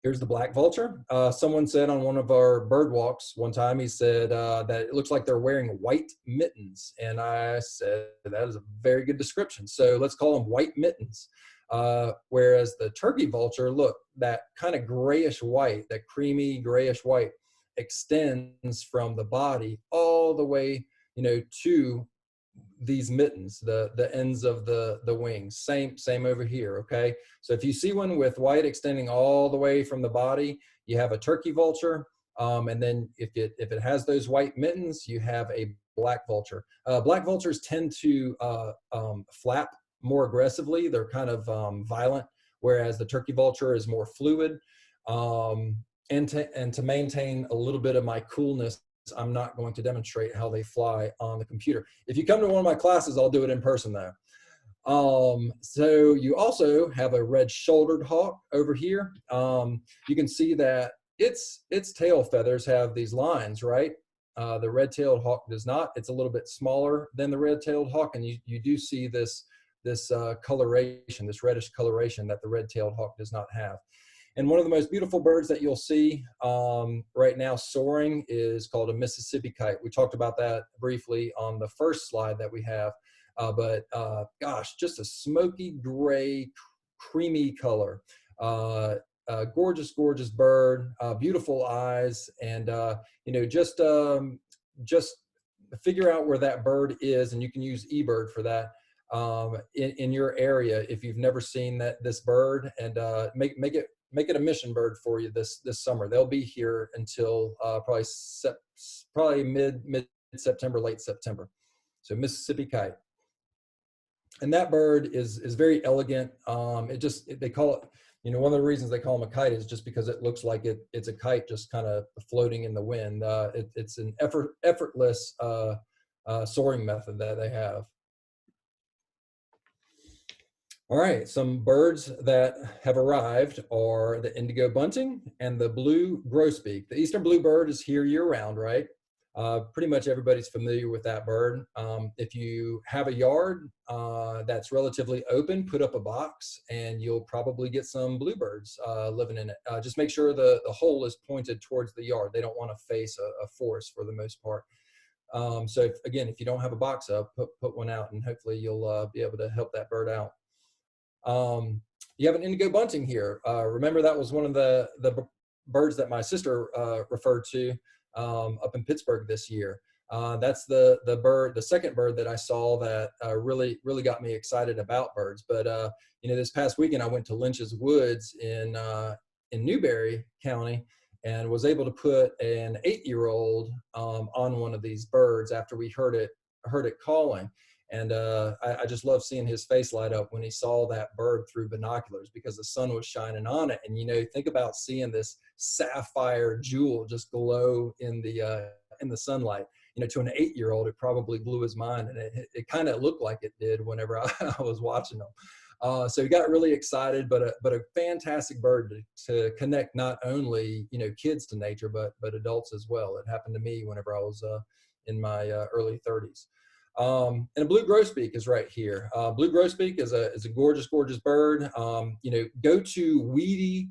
here's the black vulture. Someone said on one of our bird walks one time, he said that it looks like they're wearing white mittens. And I said, that is a very good description. So let's call them white mittens. Whereas the turkey vulture, look, that kind of grayish white, that creamy grayish white extends from the body all the way, you know, to these mittens, the ends of the wings. Same over here. Okay, so if you see one with white extending all the way from the body, you have a turkey vulture. And then if it has those white mittens, you have a black vulture. Black vultures tend to flap more aggressively. They're kind of violent, whereas the turkey vulture is more fluid. And to maintain a little bit of my coolness, I'm not going to demonstrate how they fly on the computer. If you come to one of my classes, I'll do it in person though. So you also have a red-shouldered hawk over here. You can see that its tail feathers have these lines, right? The red-tailed hawk does not. It's a little bit smaller than the red-tailed hawk, and you do see this coloration, this reddish coloration that the red-tailed hawk does not have. And one of the most beautiful birds that you'll see right now soaring is called a Mississippi kite. We talked about that briefly on the first slide that we have, but gosh, just a smoky gray, creamy color. Gorgeous, gorgeous bird, beautiful eyes, and you know, just figure out where that bird is, and you can use eBird for that in your area if you've never seen this bird, and make it a mission bird for you this summer. They'll be here until probably mid-September, late September. So Mississippi kite. And that bird is very elegant. They call it, you know, one of the reasons they call them a kite is just because it looks like it's a kite just kind of floating in the wind. It's an effortless soaring method that they have. All right, some birds that have arrived are the indigo bunting and the blue grosbeak. The eastern bluebird is here year-round, right? Pretty much everybody's familiar with that bird. If you have a yard that's relatively open, put up a box and you'll probably get some bluebirds living in it. Just make sure the hole is pointed towards the yard. They don't want to face a forest for the most part. So if you don't have a box up, put one out, and hopefully you'll be able to help that bird out. You have an indigo bunting here. Remember, that was one of the birds that my sister referred to up in Pittsburgh this year. That's the second bird that I saw that really got me excited about birds. But you know, this past weekend I went to Lynch's Woods in Newberry County and was able to put an 8-year-old on one of these birds after we heard it calling. And I just love seeing his face light up when he saw that bird through binoculars, because the sun was shining on it. And, you know, think about seeing this sapphire jewel just glow in the sunlight. You know, to an 8-year-old, it probably blew his mind, and it kind of looked like it did whenever I was watching them. So he got really excited, but a fantastic bird to connect not only, you know, kids to nature, but adults as well. It happened to me whenever I was in my early 30s. And a blue grosbeak is right here. Blue grosbeak is a gorgeous, gorgeous bird. You know, go to weedy,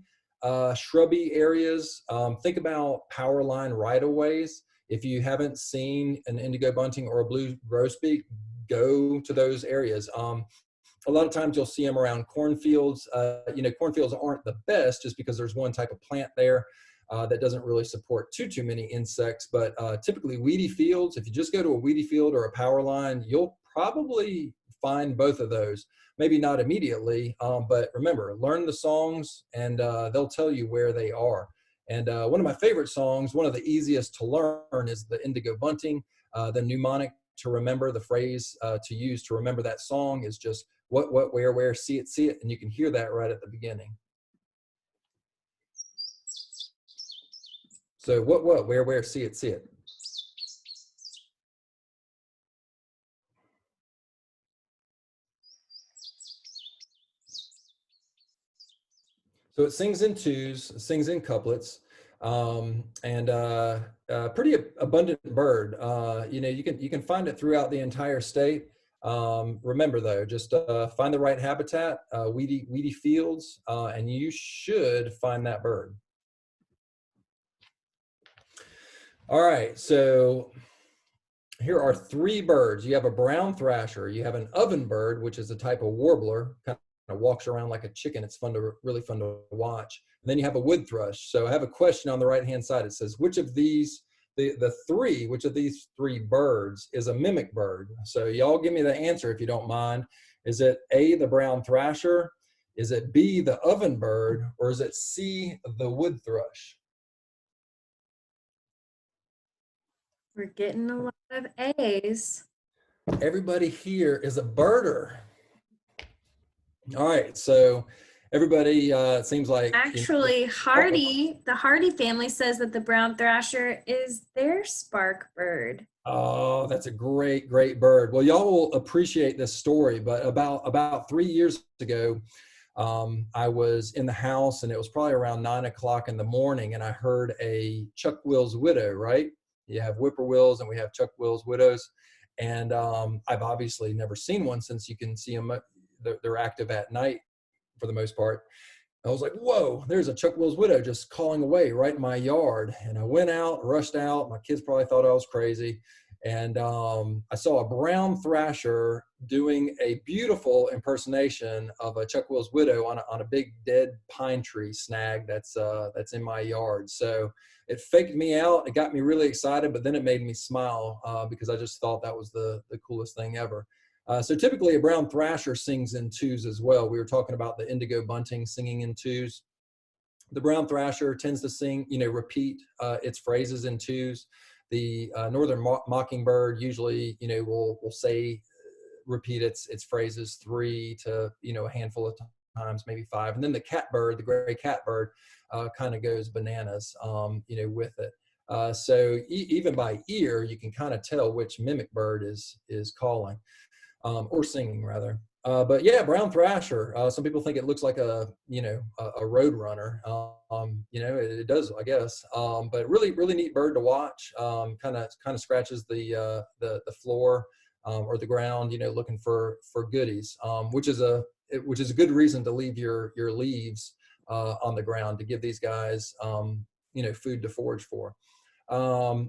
shrubby areas. Think about power line right-of-ways. If you haven't seen an indigo bunting or a blue grosbeak, go to those areas. A lot of times you'll see them around cornfields. You know, cornfields aren't the best just because there's one type of plant there that doesn't really support too many insects. But typically weedy fields, if you just go to a weedy field or a power line, you'll probably find both of those. Maybe not immediately, but remember, learn the songs and they'll tell you where they are. And one of my favorite songs, one of the easiest to learn, is the indigo bunting. The mnemonic to remember, the phrase to use to remember that song is just what, where, see it, see it. And you can hear that right at the beginning. So what, where, see it, see it. So it sings in twos, sings in couplets, and pretty abundant bird. You can find it throughout the entire state. Remember though, just find the right habitat, weedy fields, and you should find that bird. All right, so here are three birds. You have a brown thrasher, you have an ovenbird, which is a type of warbler, kind of walks around like a chicken. It's really fun to watch. And then you have a wood thrush. So I have a question on the right-hand side. It says, which of these three birds is a mimic bird? So y'all give me the answer if you don't mind. Is it A, the brown thrasher? Is it B, the ovenbird? Or is it C, the wood thrush? We're getting a lot of A's. Everybody here is a birder. All right, so everybody, it seems like actually the Hardy family says that the brown thrasher is their spark bird. Oh, that's a great bird. Well, y'all will appreciate this story, but about 3 years ago, I was in the house and it was probably around 9 o'clock in the morning, and I heard a Chuck Will's widow, right? You have whippoorwills and we have Chuck Will's widows. And I've obviously never seen one, since you can see them, they're active at night for the most part. I was like, whoa, there's a Chuck Will's widow just calling away right in my yard. And I went out, rushed out. My kids probably thought I was crazy. And I saw a brown thrasher doing a beautiful impersonation of a Chuck Will's widow on a big dead pine tree snag that's in my yard. So it faked me out. It got me really excited, but then it made me smile because I just thought that was the coolest thing ever. So typically a brown thrasher sings in twos as well. We were talking about the indigo bunting singing in twos. The brown thrasher tends to sing, repeat its phrases in twos. The northern mockingbird usually, will say, repeat its phrases 3 to, a handful of times, maybe 5. And then the catbird, the gray catbird, kind of goes bananas, with it. So even by ear, you can kind of tell which mimic bird is calling. Or singing rather. But yeah, brown thrasher. Some people think it looks like a road runner. It does, I guess. But really neat bird to watch. Kind of scratches the floor or the ground, looking for goodies. Which is a good reason to leave your leaves on the ground, to give these guys food to forage for.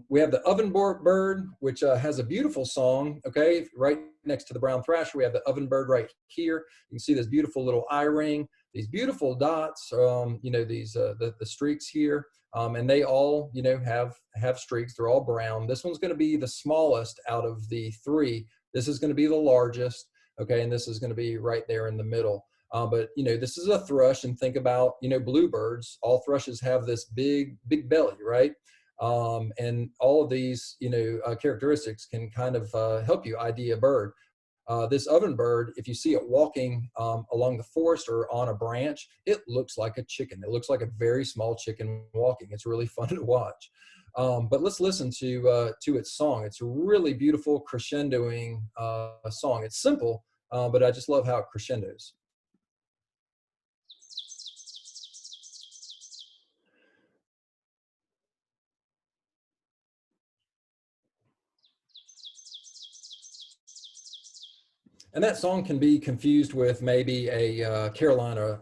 We have the ovenbird, which has a beautiful song. Okay, right next to the brown thrasher, we have the ovenbird right here. You can see this beautiful little eye ring, these beautiful dots. These the streaks here, and they all have streaks. They're all brown. This one's going to be the smallest out of the 3. This is going to be the largest. Okay, and this is going to be right there in the middle. But this is a thrush, and think about bluebirds. All thrushes have this big belly, right? And all of these, characteristics can kind of help you ID a bird. This ovenbird, if you see it walking along the forest or on a branch, it looks like a chicken. It looks like a very small chicken walking. It's really fun to watch. But let's listen to its song. It's a really beautiful crescendoing song. It's simple, but I just love how it crescendos. And that song can be confused with maybe a Carolina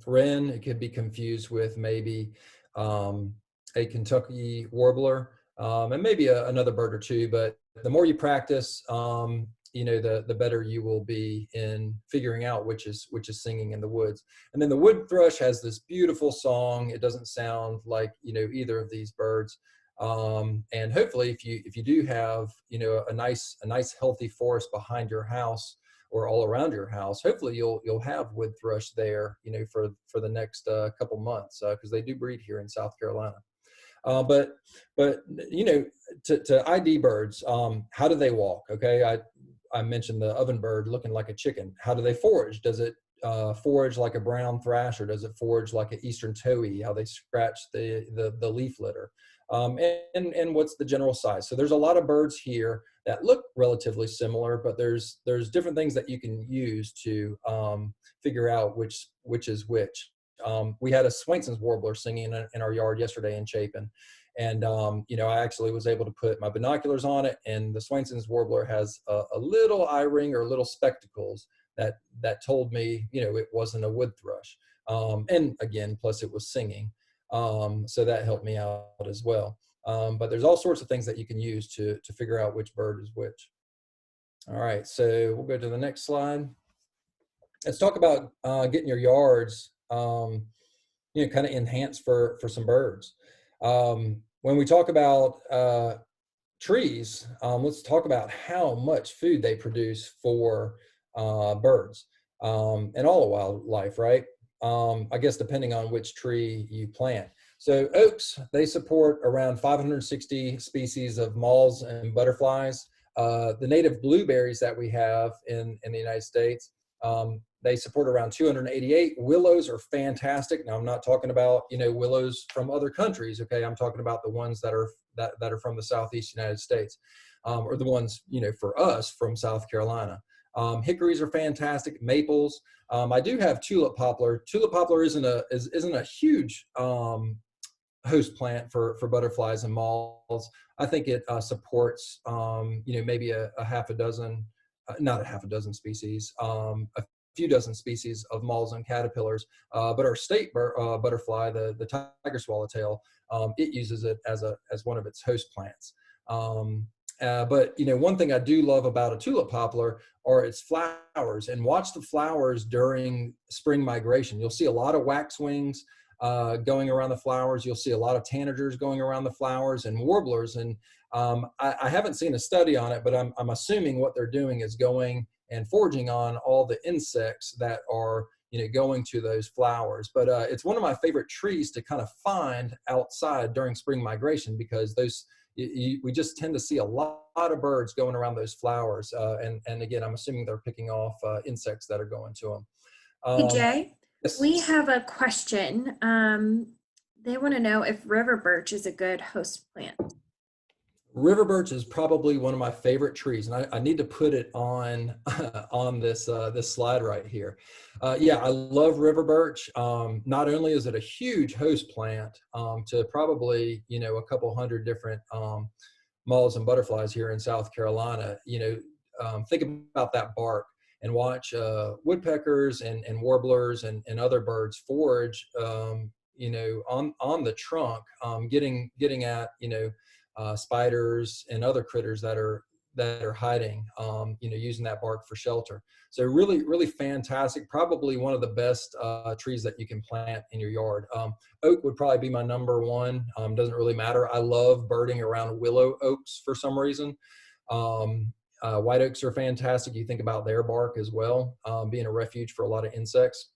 wren. It could be confused with maybe a Kentucky warbler, and maybe another bird or two. But the more you practice, the better you will be in figuring out which is singing in the woods. And then the wood thrush has this beautiful song. It doesn't sound like either of these birds. And hopefully, if you do have a nice healthy forest behind your house or all around your house, hopefully you'll have wood thrush there for the next couple months, because they do breed here in South Carolina. But to ID birds, how do they walk? Okay, I mentioned the ovenbird looking like a chicken. How do they forage? Does it forage like a brown thrush, or does it forage like an eastern towhee? How they scratch the leaf litter? And what's the general size? So there's a lot of birds here that look relatively similar, but there's different things that you can use to figure out which is which. we had a Swainson's warbler singing in our yard yesterday in Chapin. And, I actually was able to put my binoculars on it, and the Swainson's warbler has a little eye ring or little spectacles that told me, it wasn't a wood thrush. And again, plus it was singing. So that helped me out as well. But there's all sorts of things that you can use to figure out which bird is which. All right, so we'll go to the next slide. Let's talk about getting your yards, kind of enhanced for some birds. When we talk about trees, let's talk about how much food they produce for birds and all of wildlife, right? I guess depending on which tree you plant. So oaks, they support around 560 species of moths and butterflies. The native blueberries that we have in the United States, they support around 288. Willows are fantastic. Now I'm not talking about, willows from other countries. Okay. I'm talking about the ones that are from the Southeast United States, or the ones, for us from South Carolina. Hickories are fantastic. Maples. I do have tulip poplar. Tulip poplar isn't a huge, host plant for butterflies and moths. I think it supports, maybe a half a dozen, not a half a dozen species, a few dozen species of moths and caterpillars. But our state butterfly, the tiger swallowtail, it uses it as one of its host plants. But one thing I do love about a tulip poplar are its flowers, and watch the flowers during spring migration. You'll see a lot of waxwings going around the flowers. You'll see a lot of tanagers going around the flowers and warblers. And I haven't seen a study on it, but I'm assuming what they're doing is going and foraging on all the insects that are going to those flowers. But it's one of my favorite trees to kind of find outside during spring migration, because we just tend to see a lot of birds going around those flowers. And again, I'm assuming they're picking off insects that are going to them. Hey, Jay, Yes. we have a question. They want to know if river birch is a good host plant. River birch is probably one of my favorite trees, and I need to put it on on this slide right here. Yeah, I love river birch. Not only is it a huge host plant to probably a couple hundred different moths and butterflies here in South Carolina. Think about that bark and watch woodpeckers and warblers and other birds forage. On the trunk, getting at spiders and other critters that are hiding, using that bark for shelter. So really, really fantastic. Probably one of the best trees that you can plant in your yard. Oak would probably be my number one. Doesn't really matter. I love birding around willow oaks for some reason. White oaks are fantastic. You think about their bark as well, being a refuge for a lot of insects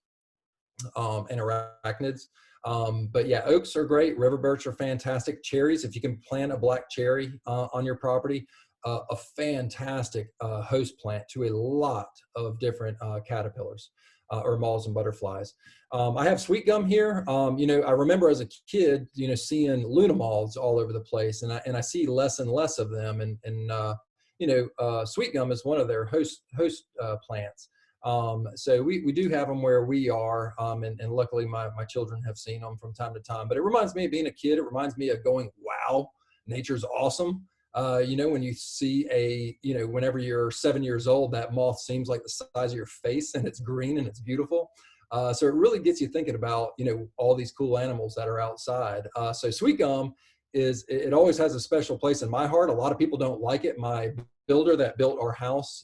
and arachnids. But yeah, oaks are great. River birch are fantastic. Cherries, if you can plant a black cherry on your property, a fantastic host plant to a lot of different caterpillars or moths and butterflies. I have sweet gum here. I remember as a kid, seeing Luna moths all over the place, and I see less and less of them. And sweet gum is one of their host plants. So we do have them where we are, and luckily my children have seen them from time to time. But it reminds me of being a kid. It reminds me of going, wow, nature's awesome. When you see whenever you're 7 years old, that moth seems like the size of your face, and it's green and it's beautiful. So it really gets you thinking about, all these cool animals that are outside. So sweet gum it always has a special place in my heart. A lot of people don't like it. My builder that built our house,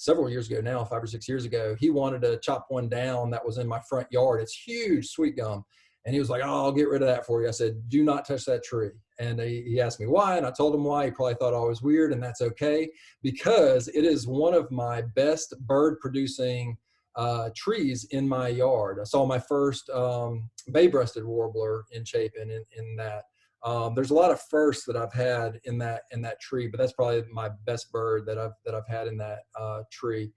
several years ago now, 5 or 6 years ago, he wanted to chop one down that was in my front yard. It's huge sweet gum. And he was like, oh, I'll get rid of that for you. I said, do not touch that tree. And he asked me why, and I told him why. He probably thought I was weird, and that's okay, because it is one of my best bird producing trees in my yard. I saw my first bay-breasted warbler in Chapin in that. There's a lot of firsts that I've had in that tree, but that's probably my best bird that I've had in that tree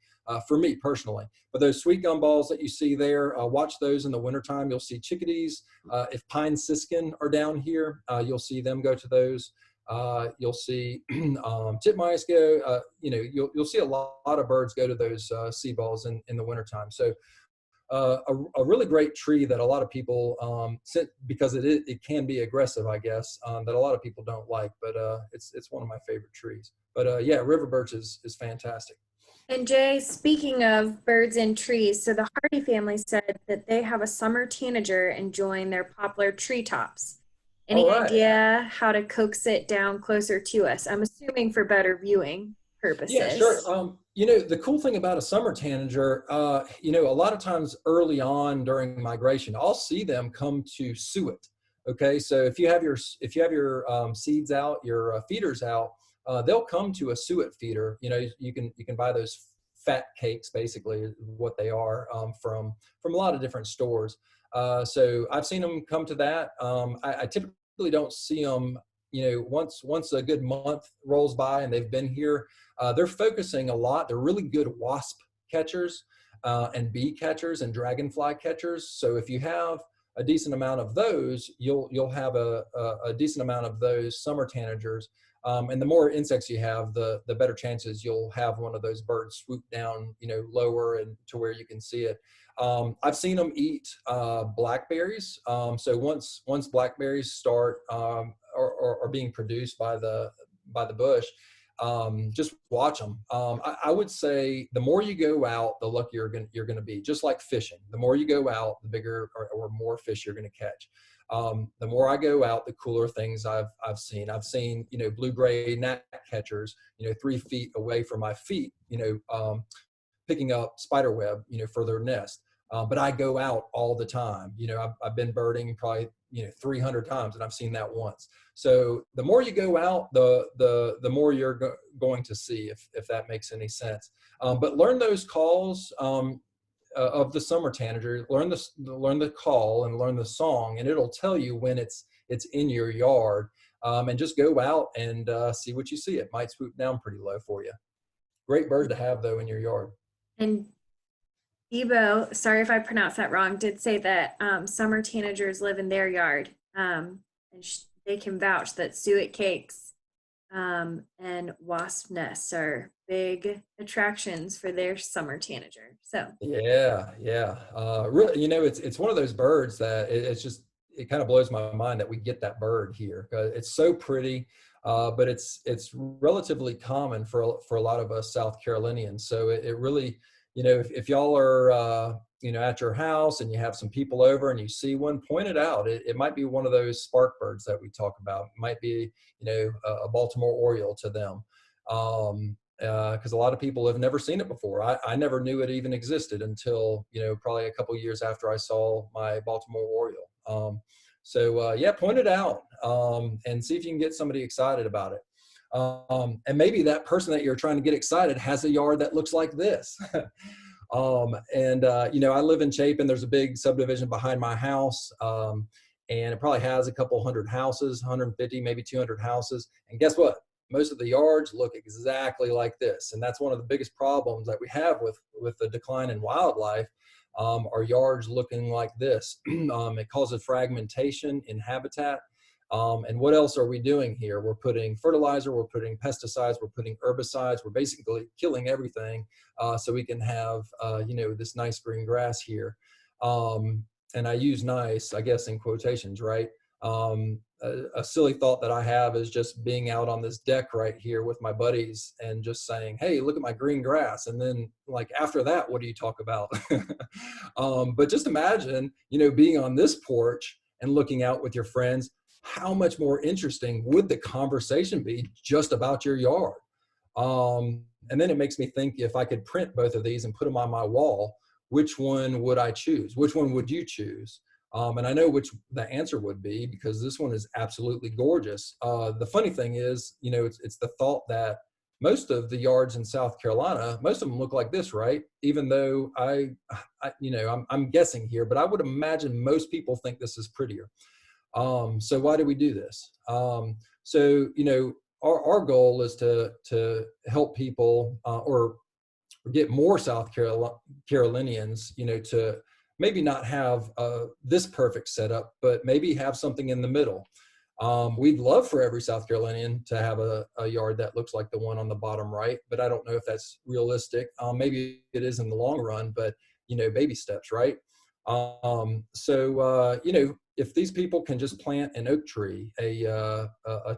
for me personally. But those sweet gum balls that you see there, watch those in the wintertime. You'll see chickadees. If pine siskin are down here, you'll see them go to those. You'll see titmice go. You'll see a lot of birds go to those sea balls in the wintertime. So a really great tree that a lot of people, because it can be aggressive, I guess, that a lot of people don't like, but it's one of my favorite trees. But yeah, river birch is fantastic. And Jay, speaking of birds and trees, so the Hardy family said that they have a summer tanager enjoying their poplar treetops. All Any right. idea how to coax it down closer to us? I'm assuming for better viewing Yeah, sure. purposes. The cool thing about a summer tanager, a lot of times early on during migration, I'll see them come to suet. Okay, so if you have your seeds out, your feeders out, they'll come to a suet feeder. You can buy those fat cakes, basically, is what they are, from a lot of different stores. So I've seen them come to that. I typically don't see them. Once a good month rolls by and they've been here, they're focusing a lot. They're really good wasp catchers, and bee catchers and dragonfly catchers. So if you have a decent amount of those, you'll have a decent amount of those summer tanagers. And the more insects you have, the better chances you'll have one of those birds swoop down, lower and to where you can see it. I've seen them eat blackberries. So once blackberries start, or being produced by the bush, just watch them. I would say the more you go out, the luckier you're gonna be. Just like fishing, the more you go out, the bigger or more fish you're gonna catch. The more I go out, the cooler things I've seen. I've seen blue-gray gnat catchers 3 feet away from my feet, picking up spider web for their nest. But I go out all the time. I've been birding probably 300 times, and I've seen that once. So the more you go out, the more you're going to see, if that makes any sense. But learn those calls, of the summer tanager. Learn the call and learn the song, and it'll tell you when it's in your yard. And just go out and see what you see. It might swoop down pretty low for you. Great bird to have though in your yard. And Debo, sorry if I pronounced that wrong, did say that summer tanagers live in their yard. And they can vouch that suet cakes and wasp nests are big attractions for their summer tanager. So Yeah. Really, it's one of those birds that it kind of blows my mind that we get that bird here. It's so pretty, but it's relatively common for a lot of us South Carolinians. So it really, if y'all are at your house and you have some people over and you see one, point it out. It might be one of those spark birds that we talk about. It might be a Baltimore Oriole to them. Because a lot of people have never seen it before. I never knew it even existed until probably a couple years after I saw my Baltimore Oriole. So yeah, point it out, and see if you can get somebody excited about it. And maybe that person that you're trying to get excited has a yard that looks like this. I live in Chapin. There's a big subdivision behind my house, and it probably has a couple hundred houses, 150, maybe 200 houses. And guess what? Most of the yards look exactly like this. And that's one of the biggest problems that we have with the decline in wildlife, are yards looking like this. It causes fragmentation in habitat. And what else are we doing here? We're putting fertilizer, we're putting pesticides, we're putting herbicides, we're basically killing everything, so we can have, this nice green grass here. And I use nice, I guess, in quotations, right? A silly thought that I have is just being out on this deck right here with my buddies and just saying, hey, look at my green grass. And then like after that, what do you talk about? But just imagine, being on this porch and looking out with your friends. How much more interesting would the conversation be just about your yard? And then it makes me think, if I could print both of these and put them on my wall, which one would I choose? Which one would you choose? And I know which the answer would be, because this one is absolutely gorgeous. The funny thing is, it's the thought that most of the yards in South Carolina, most of them look like this, right? Even though I'm guessing here, but I would imagine most people think this is prettier. So why do we do this? Our goal is to help people, or get more South Carolinians, to maybe not have this perfect setup, but maybe have something in the middle. We'd love for every South Carolinian to have a yard that looks like the one on the bottom right, but I don't know if that's realistic. Maybe it is in the long run, but baby steps, right? If these people can just plant an oak tree, a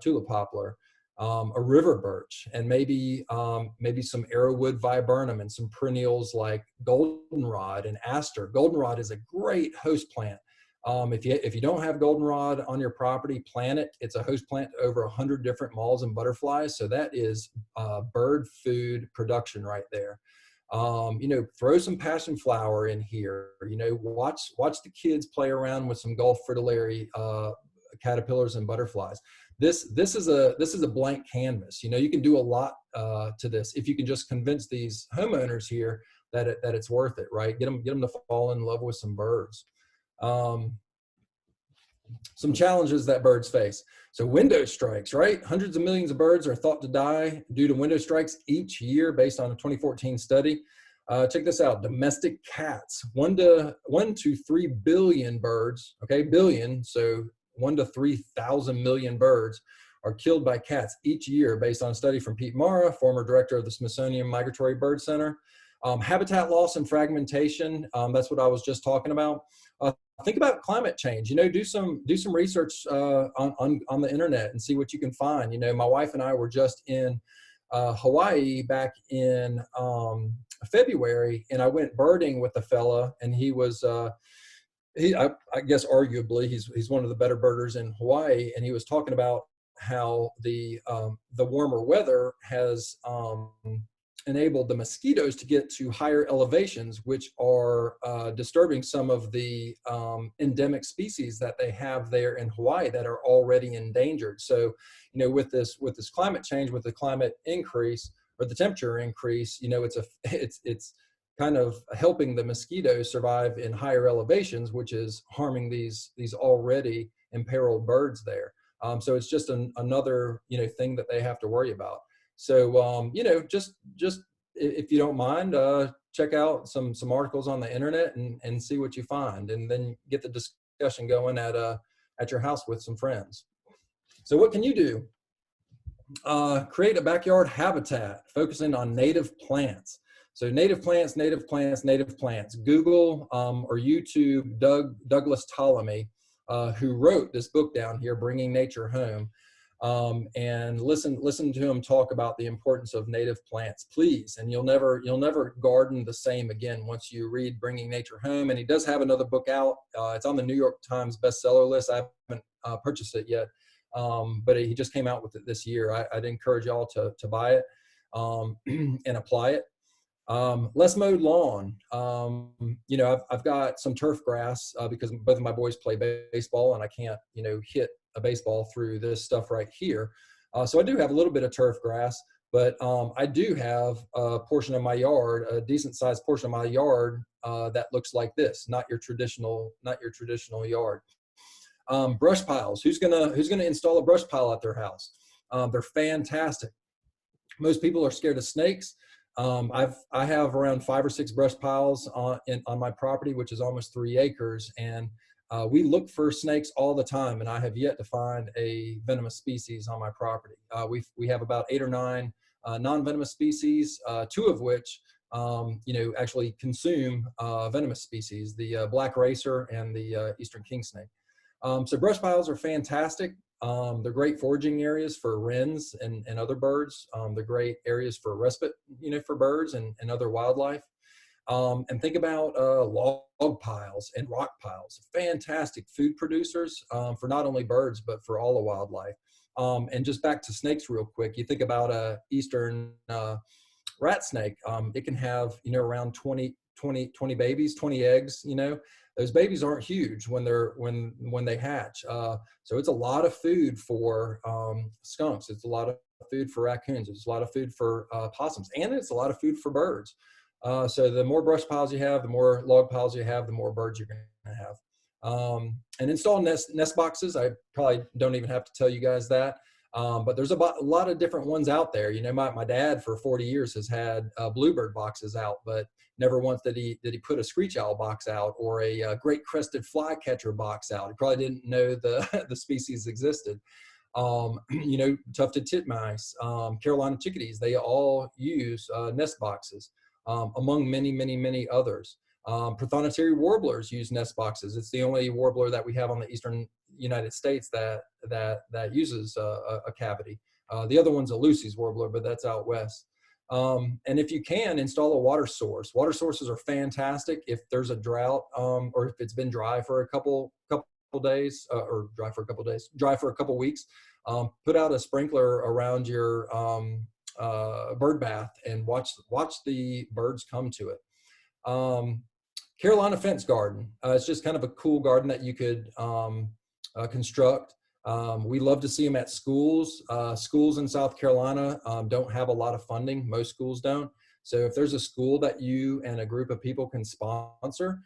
tulip poplar, a river birch, and maybe some arrowwood viburnum and some perennials like goldenrod and aster. Goldenrod is a great host plant. If you don't have goldenrod on your property, plant it. It's a host plant to over 100 different moths and butterflies. So that is bird food production right there. Throw some passion flower in here. Watch the kids play around with some Gulf fritillary caterpillars and butterflies. This is a blank canvas. You can do a lot to this if you can just convince these homeowners here that it's worth it, right? Get them to fall in love with some birds. Some challenges that birds face. So window strikes, right? Hundreds of millions of birds are thought to die due to window strikes each year based on a 2014 study. Check this out, domestic cats, 1 to 3 billion birds, okay, billion, so 1 to 3,000 million birds are killed by cats each year based on a study from Pete Mara, former director of the Smithsonian Migratory Bird Center. Habitat loss and fragmentation, that's what I was just talking about. Think about climate change. Do some research on the internet and see what you can find. My wife and I were just in Hawaii back in February, and I went birding with a fella, and he was I guess arguably he's one of the better birders in Hawaii, and he was talking about how the warmer weather has enabled the mosquitoes to get to higher elevations, which are disturbing some of the endemic species that they have there in Hawaii that are already endangered. So, with this climate change, with the climate increase or the temperature increase, it's kind of helping the mosquitoes survive in higher elevations, which is harming these already imperiled birds there. So it's just another thing that they have to worry about. So, just if you don't mind, check out some articles on the internet and see what you find, and then get the discussion going at your house with some friends. So what can you do? Create a backyard habitat focusing on native plants. So native plants, native plants, native plants. Google or YouTube Douglas Ptolemy, who wrote this book down here, Bringing Nature Home. And listen to him talk about the importance of native plants, please. And you'll never garden the same again once you read Bringing Nature Home. And he does have another book out. It's on the New York Times bestseller list. I haven't purchased it yet, but he just came out with it this year. I'd encourage y'all to buy it and apply it. Less mowed lawn. I've got some turf grass because both of my boys play baseball, and I can't hit a baseball through this stuff right here. So I do have a little bit of turf grass, but I do have a portion of my yard, a decent sized portion of my yard that looks like this, not your traditional yard. Brush piles. Who's gonna install a brush pile at their house? They're fantastic. Most people are scared of snakes. I have around 5 or 6 brush piles on my property, which is almost 3 acres, and we look for snakes all the time, and I have yet to find a venomous species on my property. We have about 8 or 9 non-venomous species, 2 of which actually consume venomous species, the black racer and the eastern king snake. So brush piles are fantastic. They're great foraging areas for wrens and other birds. They're great areas for respite, for birds and other wildlife. And think about log piles and rock piles, fantastic food producers for not only birds, but for all the wildlife. And just back to snakes real quick, you think about a eastern rat snake, it can have, around 20 babies, 20 eggs, those babies aren't huge when they hatch. So it's a lot of food for skunks. It's a lot of food for raccoons. It's a lot of food for possums, and it's a lot of food for birds. So the more brush piles you have, the more log piles you have, the more birds you're going to have. And install nest boxes. I probably don't even have to tell you guys that. But there's a lot of different ones out there. My dad for 40 years has had bluebird boxes out, but never once did he put a screech owl box out or a great crested flycatcher box out. He probably didn't know the species existed. Tufted titmice, Carolina chickadees, they all use nest boxes, among many, many, many others. Prothonotary warblers use nest boxes. It's the only warbler that we have on the eastern United States that uses a cavity. The other one's a Lucy's warbler, but that's out west. And if you can, install a water source. Water sources are fantastic if there's a drought, or if it's been dry for a couple days, or dry for a couple days, dry for a couple weeks. Put out a sprinkler around your bird bath and watch the birds come to it. Carolina fence garden. It's just kind of a cool garden that you could construct. We love to see them at schools. Schools in South Carolina don't have a lot of funding. Most schools don't. So if there's a school that you and a group of people can sponsor,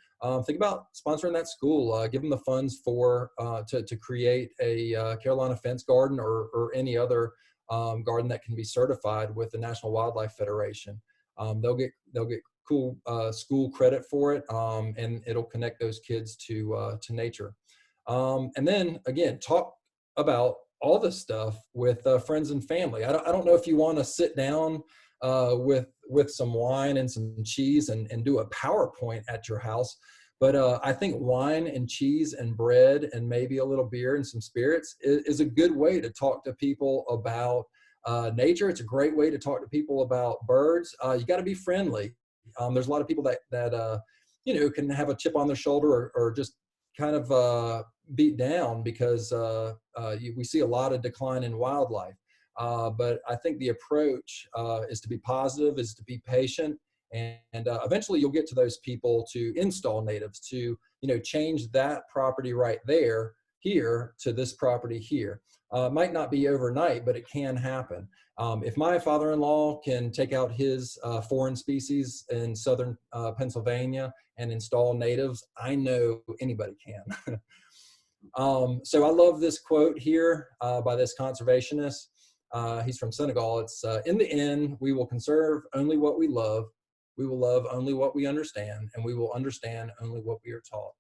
think about sponsoring that school. Give them the funds for to create a Carolina fence garden or any other garden that can be certified with the National Wildlife Federation. They'll get cool school credit for it, and it'll connect those kids to nature. And then again, talk about all this stuff with friends and family. I don't know if you want to sit down with some wine and some cheese and do a PowerPoint at your house, but I think wine and cheese and bread and maybe a little beer and some spirits is a good way to talk to people about nature. It's a great way to talk to people about birds. You got to be friendly. There's a lot of people that can have a chip on their shoulder or just kind of beat down because we see a lot of decline in wildlife. But I think the approach is to be positive, is to be patient, and eventually you'll get to those people to install natives, to change that property right there here to this property here. Might not be overnight, but it can happen. If my father-in-law can take out his foreign species in southern Pennsylvania and install natives, I know anybody can. So I love this quote here by this conservationist. He's from Senegal. It's, in the end, we will conserve only what we love. We will love only what we understand, and we will understand only what we are taught.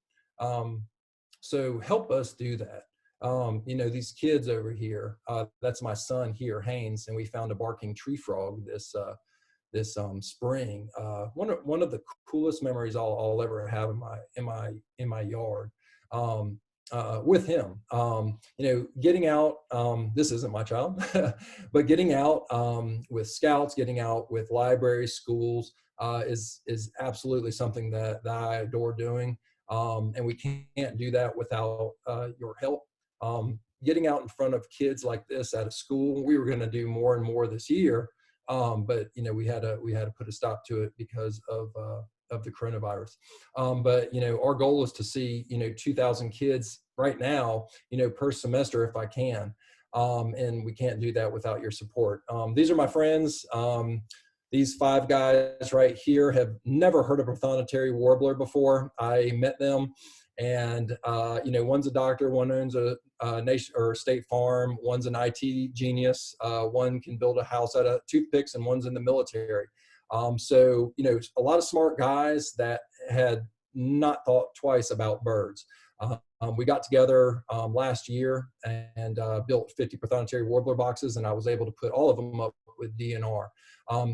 So help us do that. These kids over here, that's my son here, Haynes, and we found a barking tree frog this spring. One of the coolest memories I'll ever have in my yard. With him, getting out, this isn't my child, but getting out with scouts, getting out with libraries, schools, is absolutely something that I adore doing. And we can't do that without your help. Getting out in front of kids like this at a school, we were going to do more and more this year. But we had to put a stop to it because of the coronavirus. But our goal is to see 2,000 kids right now per semester if I can, and we can't do that without your support. These are my friends. These 5 guys right here have never heard of a prothonotary warbler before. I met them, and one's a doctor, one owns a nation or state farm, one's an IT genius, one can build a house out of toothpicks, and one's in the military. So a lot of smart guys that had not thought twice about birds. We got together last year and built 50 prothonotary warbler boxes, and I was able to put all of them up with DNR.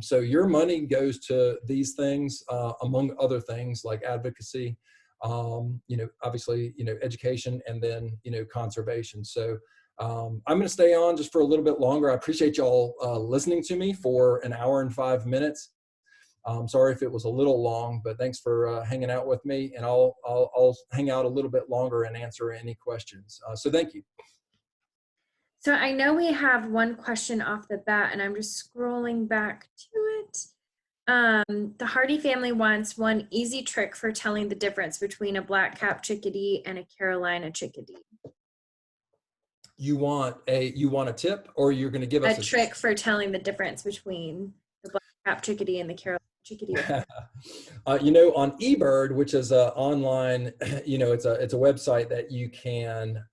So your money goes to these things, among other things like advocacy, obviously, education, and then, conservation. So I'm going to stay on just for a little bit longer. I appreciate y'all listening to me for an hour and 5 minutes. I'm sorry if it was a little long, but thanks for hanging out with me, and I'll hang out a little bit longer and answer any questions. So thank you. So I know we have one question off the bat, and I'm just scrolling back to it. The Hardy family wants one easy trick for telling the difference between a black-capped chickadee and a Carolina chickadee. You want a tip, or you're going to give us a trick for telling the difference between the black-capped chickadee and the Carolina chickadee? On eBird, which is a online, it's a website that you can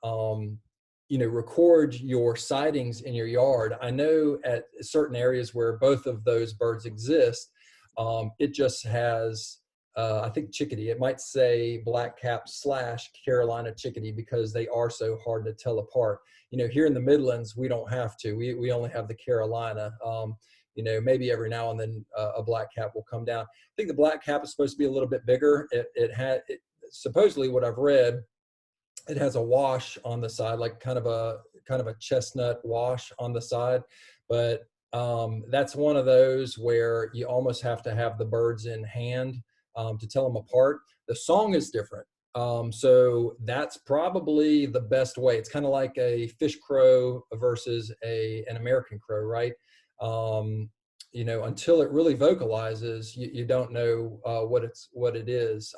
record your sightings in your yard. I know at certain areas where both of those birds exist, it just has, I think, chickadee. It might say black-capped / Carolina chickadee because they are so hard to tell apart. Here in the Midlands, we don't have to. We only have the Carolina. maybe every now and then a black-cap will come down. I think the black-cap is supposed to be a little bit bigger. Supposedly what I've read, it has a wash on the side, like kind of a chestnut wash on the side, but that's one of those where you almost have to have the birds in hand to tell them apart. The song is different. So that's probably the best way. It's kind of like a fish crow versus an American crow, right? Until it really vocalizes, you don't know what it is.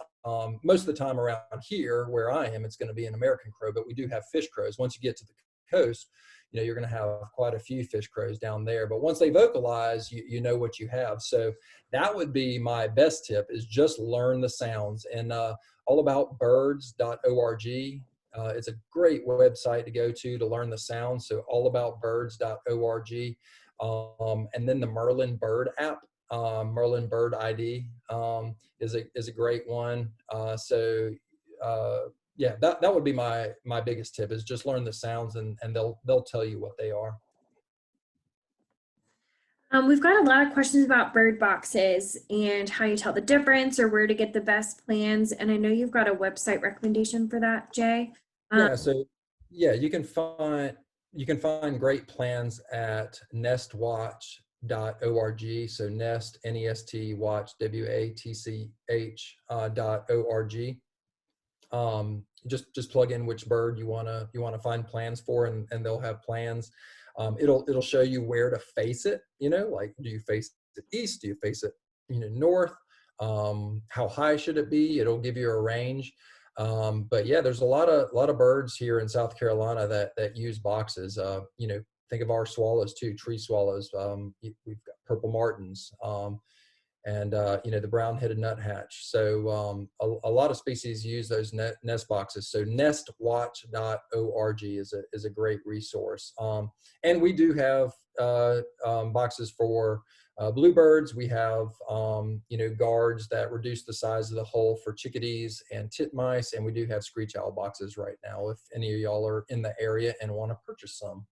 Most of the time around here where I am, it's going to be an American crow, but we do have fish crows. Once you get to the coast, you're going to have quite a few fish crows down there. But once they vocalize, you know what you have. So that would be my best tip, is just learn the sounds. And allaboutbirds.org. It's a great website to go to learn the sounds. So allaboutbirds.org. And then the Merlin Bird app, Merlin Bird ID, is a great one. Yeah, that would be my biggest tip, is just learn the sounds, and they'll tell you what they are. We've got a lot of questions about bird boxes and how you tell the difference or where to get the best plans. And I know you've got a website recommendation for that, Jay. You can find great plans at nestwatch.org. So Nest, N-E-S-T, watch, WATCH.org. Just plug in which bird you wanna find plans for, and they'll have plans. It'll show you where to face it. Like, do you face it east? Do you face it north? How high should it be? It'll give you a range. But yeah, there's a lot of birds here in South Carolina that use boxes. Think of our swallows too, tree swallows. We've got purple martins, and the brown-headed nuthatch. So a lot of species use those nest boxes. So nestwatch.org is a great resource. And we do have boxes for bluebirds. We have guards that reduce the size of the hole for chickadees and titmice, and we do have screech owl boxes right now if any of y'all are in the area and want to purchase some.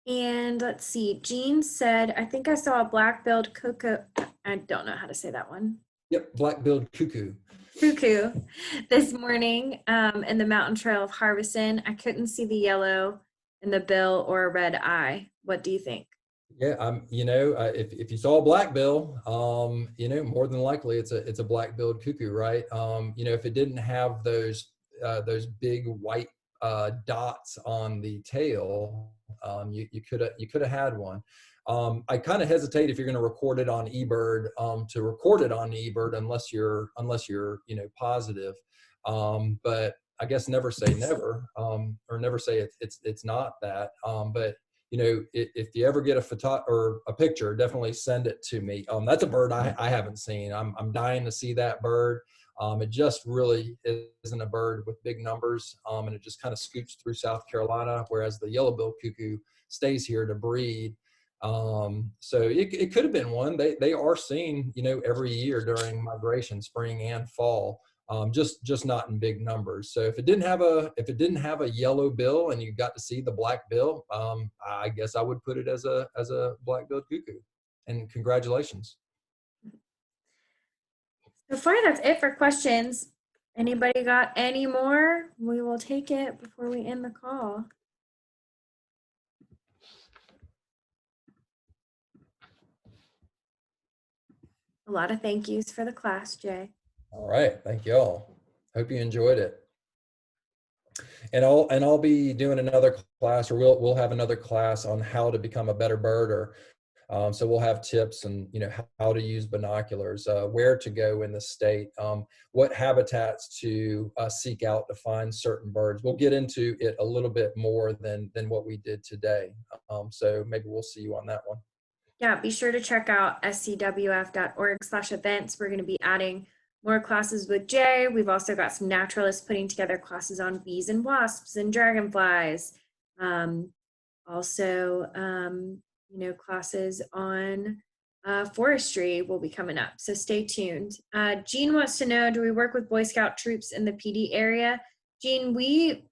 And let's see, Jean said, I think I saw a black-billed cuckoo. I don't know how to say that one. Yep, black-billed cuckoo. Cuckoo this morning in the mountain trail of Harveston. I couldn't see the yellow in the bill or a red eye. What do you think? Yeah, if you saw a black bill, more than likely it's a black-billed cuckoo, right? If it didn't have those big white dots on the tail, you could have had one. I kind of hesitate, if you're going to record it on eBird, to record it on eBird unless you're positive. But I guess never say never, or never say it's not that. But if you ever get a photo or a picture, definitely send it to me. That's a bird I haven't seen. I'm dying to see that bird. It just really isn't a bird with big numbers, and it just kind of scoots through South Carolina, whereas the yellow-billed cuckoo stays here to breed. So it could have been one. They are seen, every year during migration, spring and fall, just not in big numbers. So if it didn't have a yellow bill and you got to see the black bill, I guess I would put it as a black-billed cuckoo. And congratulations. So far, that's it for questions. Anybody got any more? We will take it before we end the call. A lot of thank yous for the class, Jay. All right, thank y'all. Hope you enjoyed it. And I'll be doing another class, or we'll have another class on how to become a better birder. So we'll have tips and how to use binoculars, where to go in the state, what habitats to seek out to find certain birds. We'll get into it a little bit more than what we did today. So maybe we'll see you on that one. Yeah, be sure to check out scwf.org/events. We're going to be adding more classes with Jay. We've also got some naturalists putting together classes on bees and wasps and dragonflies. Classes on forestry will be coming up, so stay tuned. Jean wants to know, do we work with Boy Scout troops in the PD area? Jean, we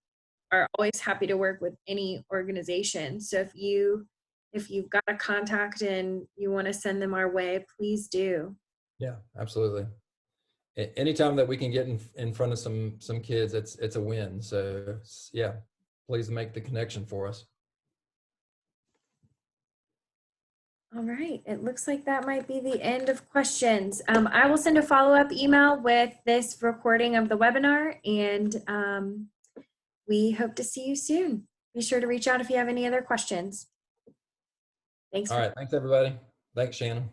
are always happy to work with any organization. So if you if you've got a contact and you want to send them our way, please do. Yeah, absolutely. Anytime that we can get in front of some kids, it's a win. So yeah, please make the connection for us. All right, it looks like that might be the end of questions. I will send a follow-up email with this recording of the webinar, and we hope to see you soon. Be sure to reach out if you have any other questions. Thanks. All right, thanks everybody. Thanks, Shannon.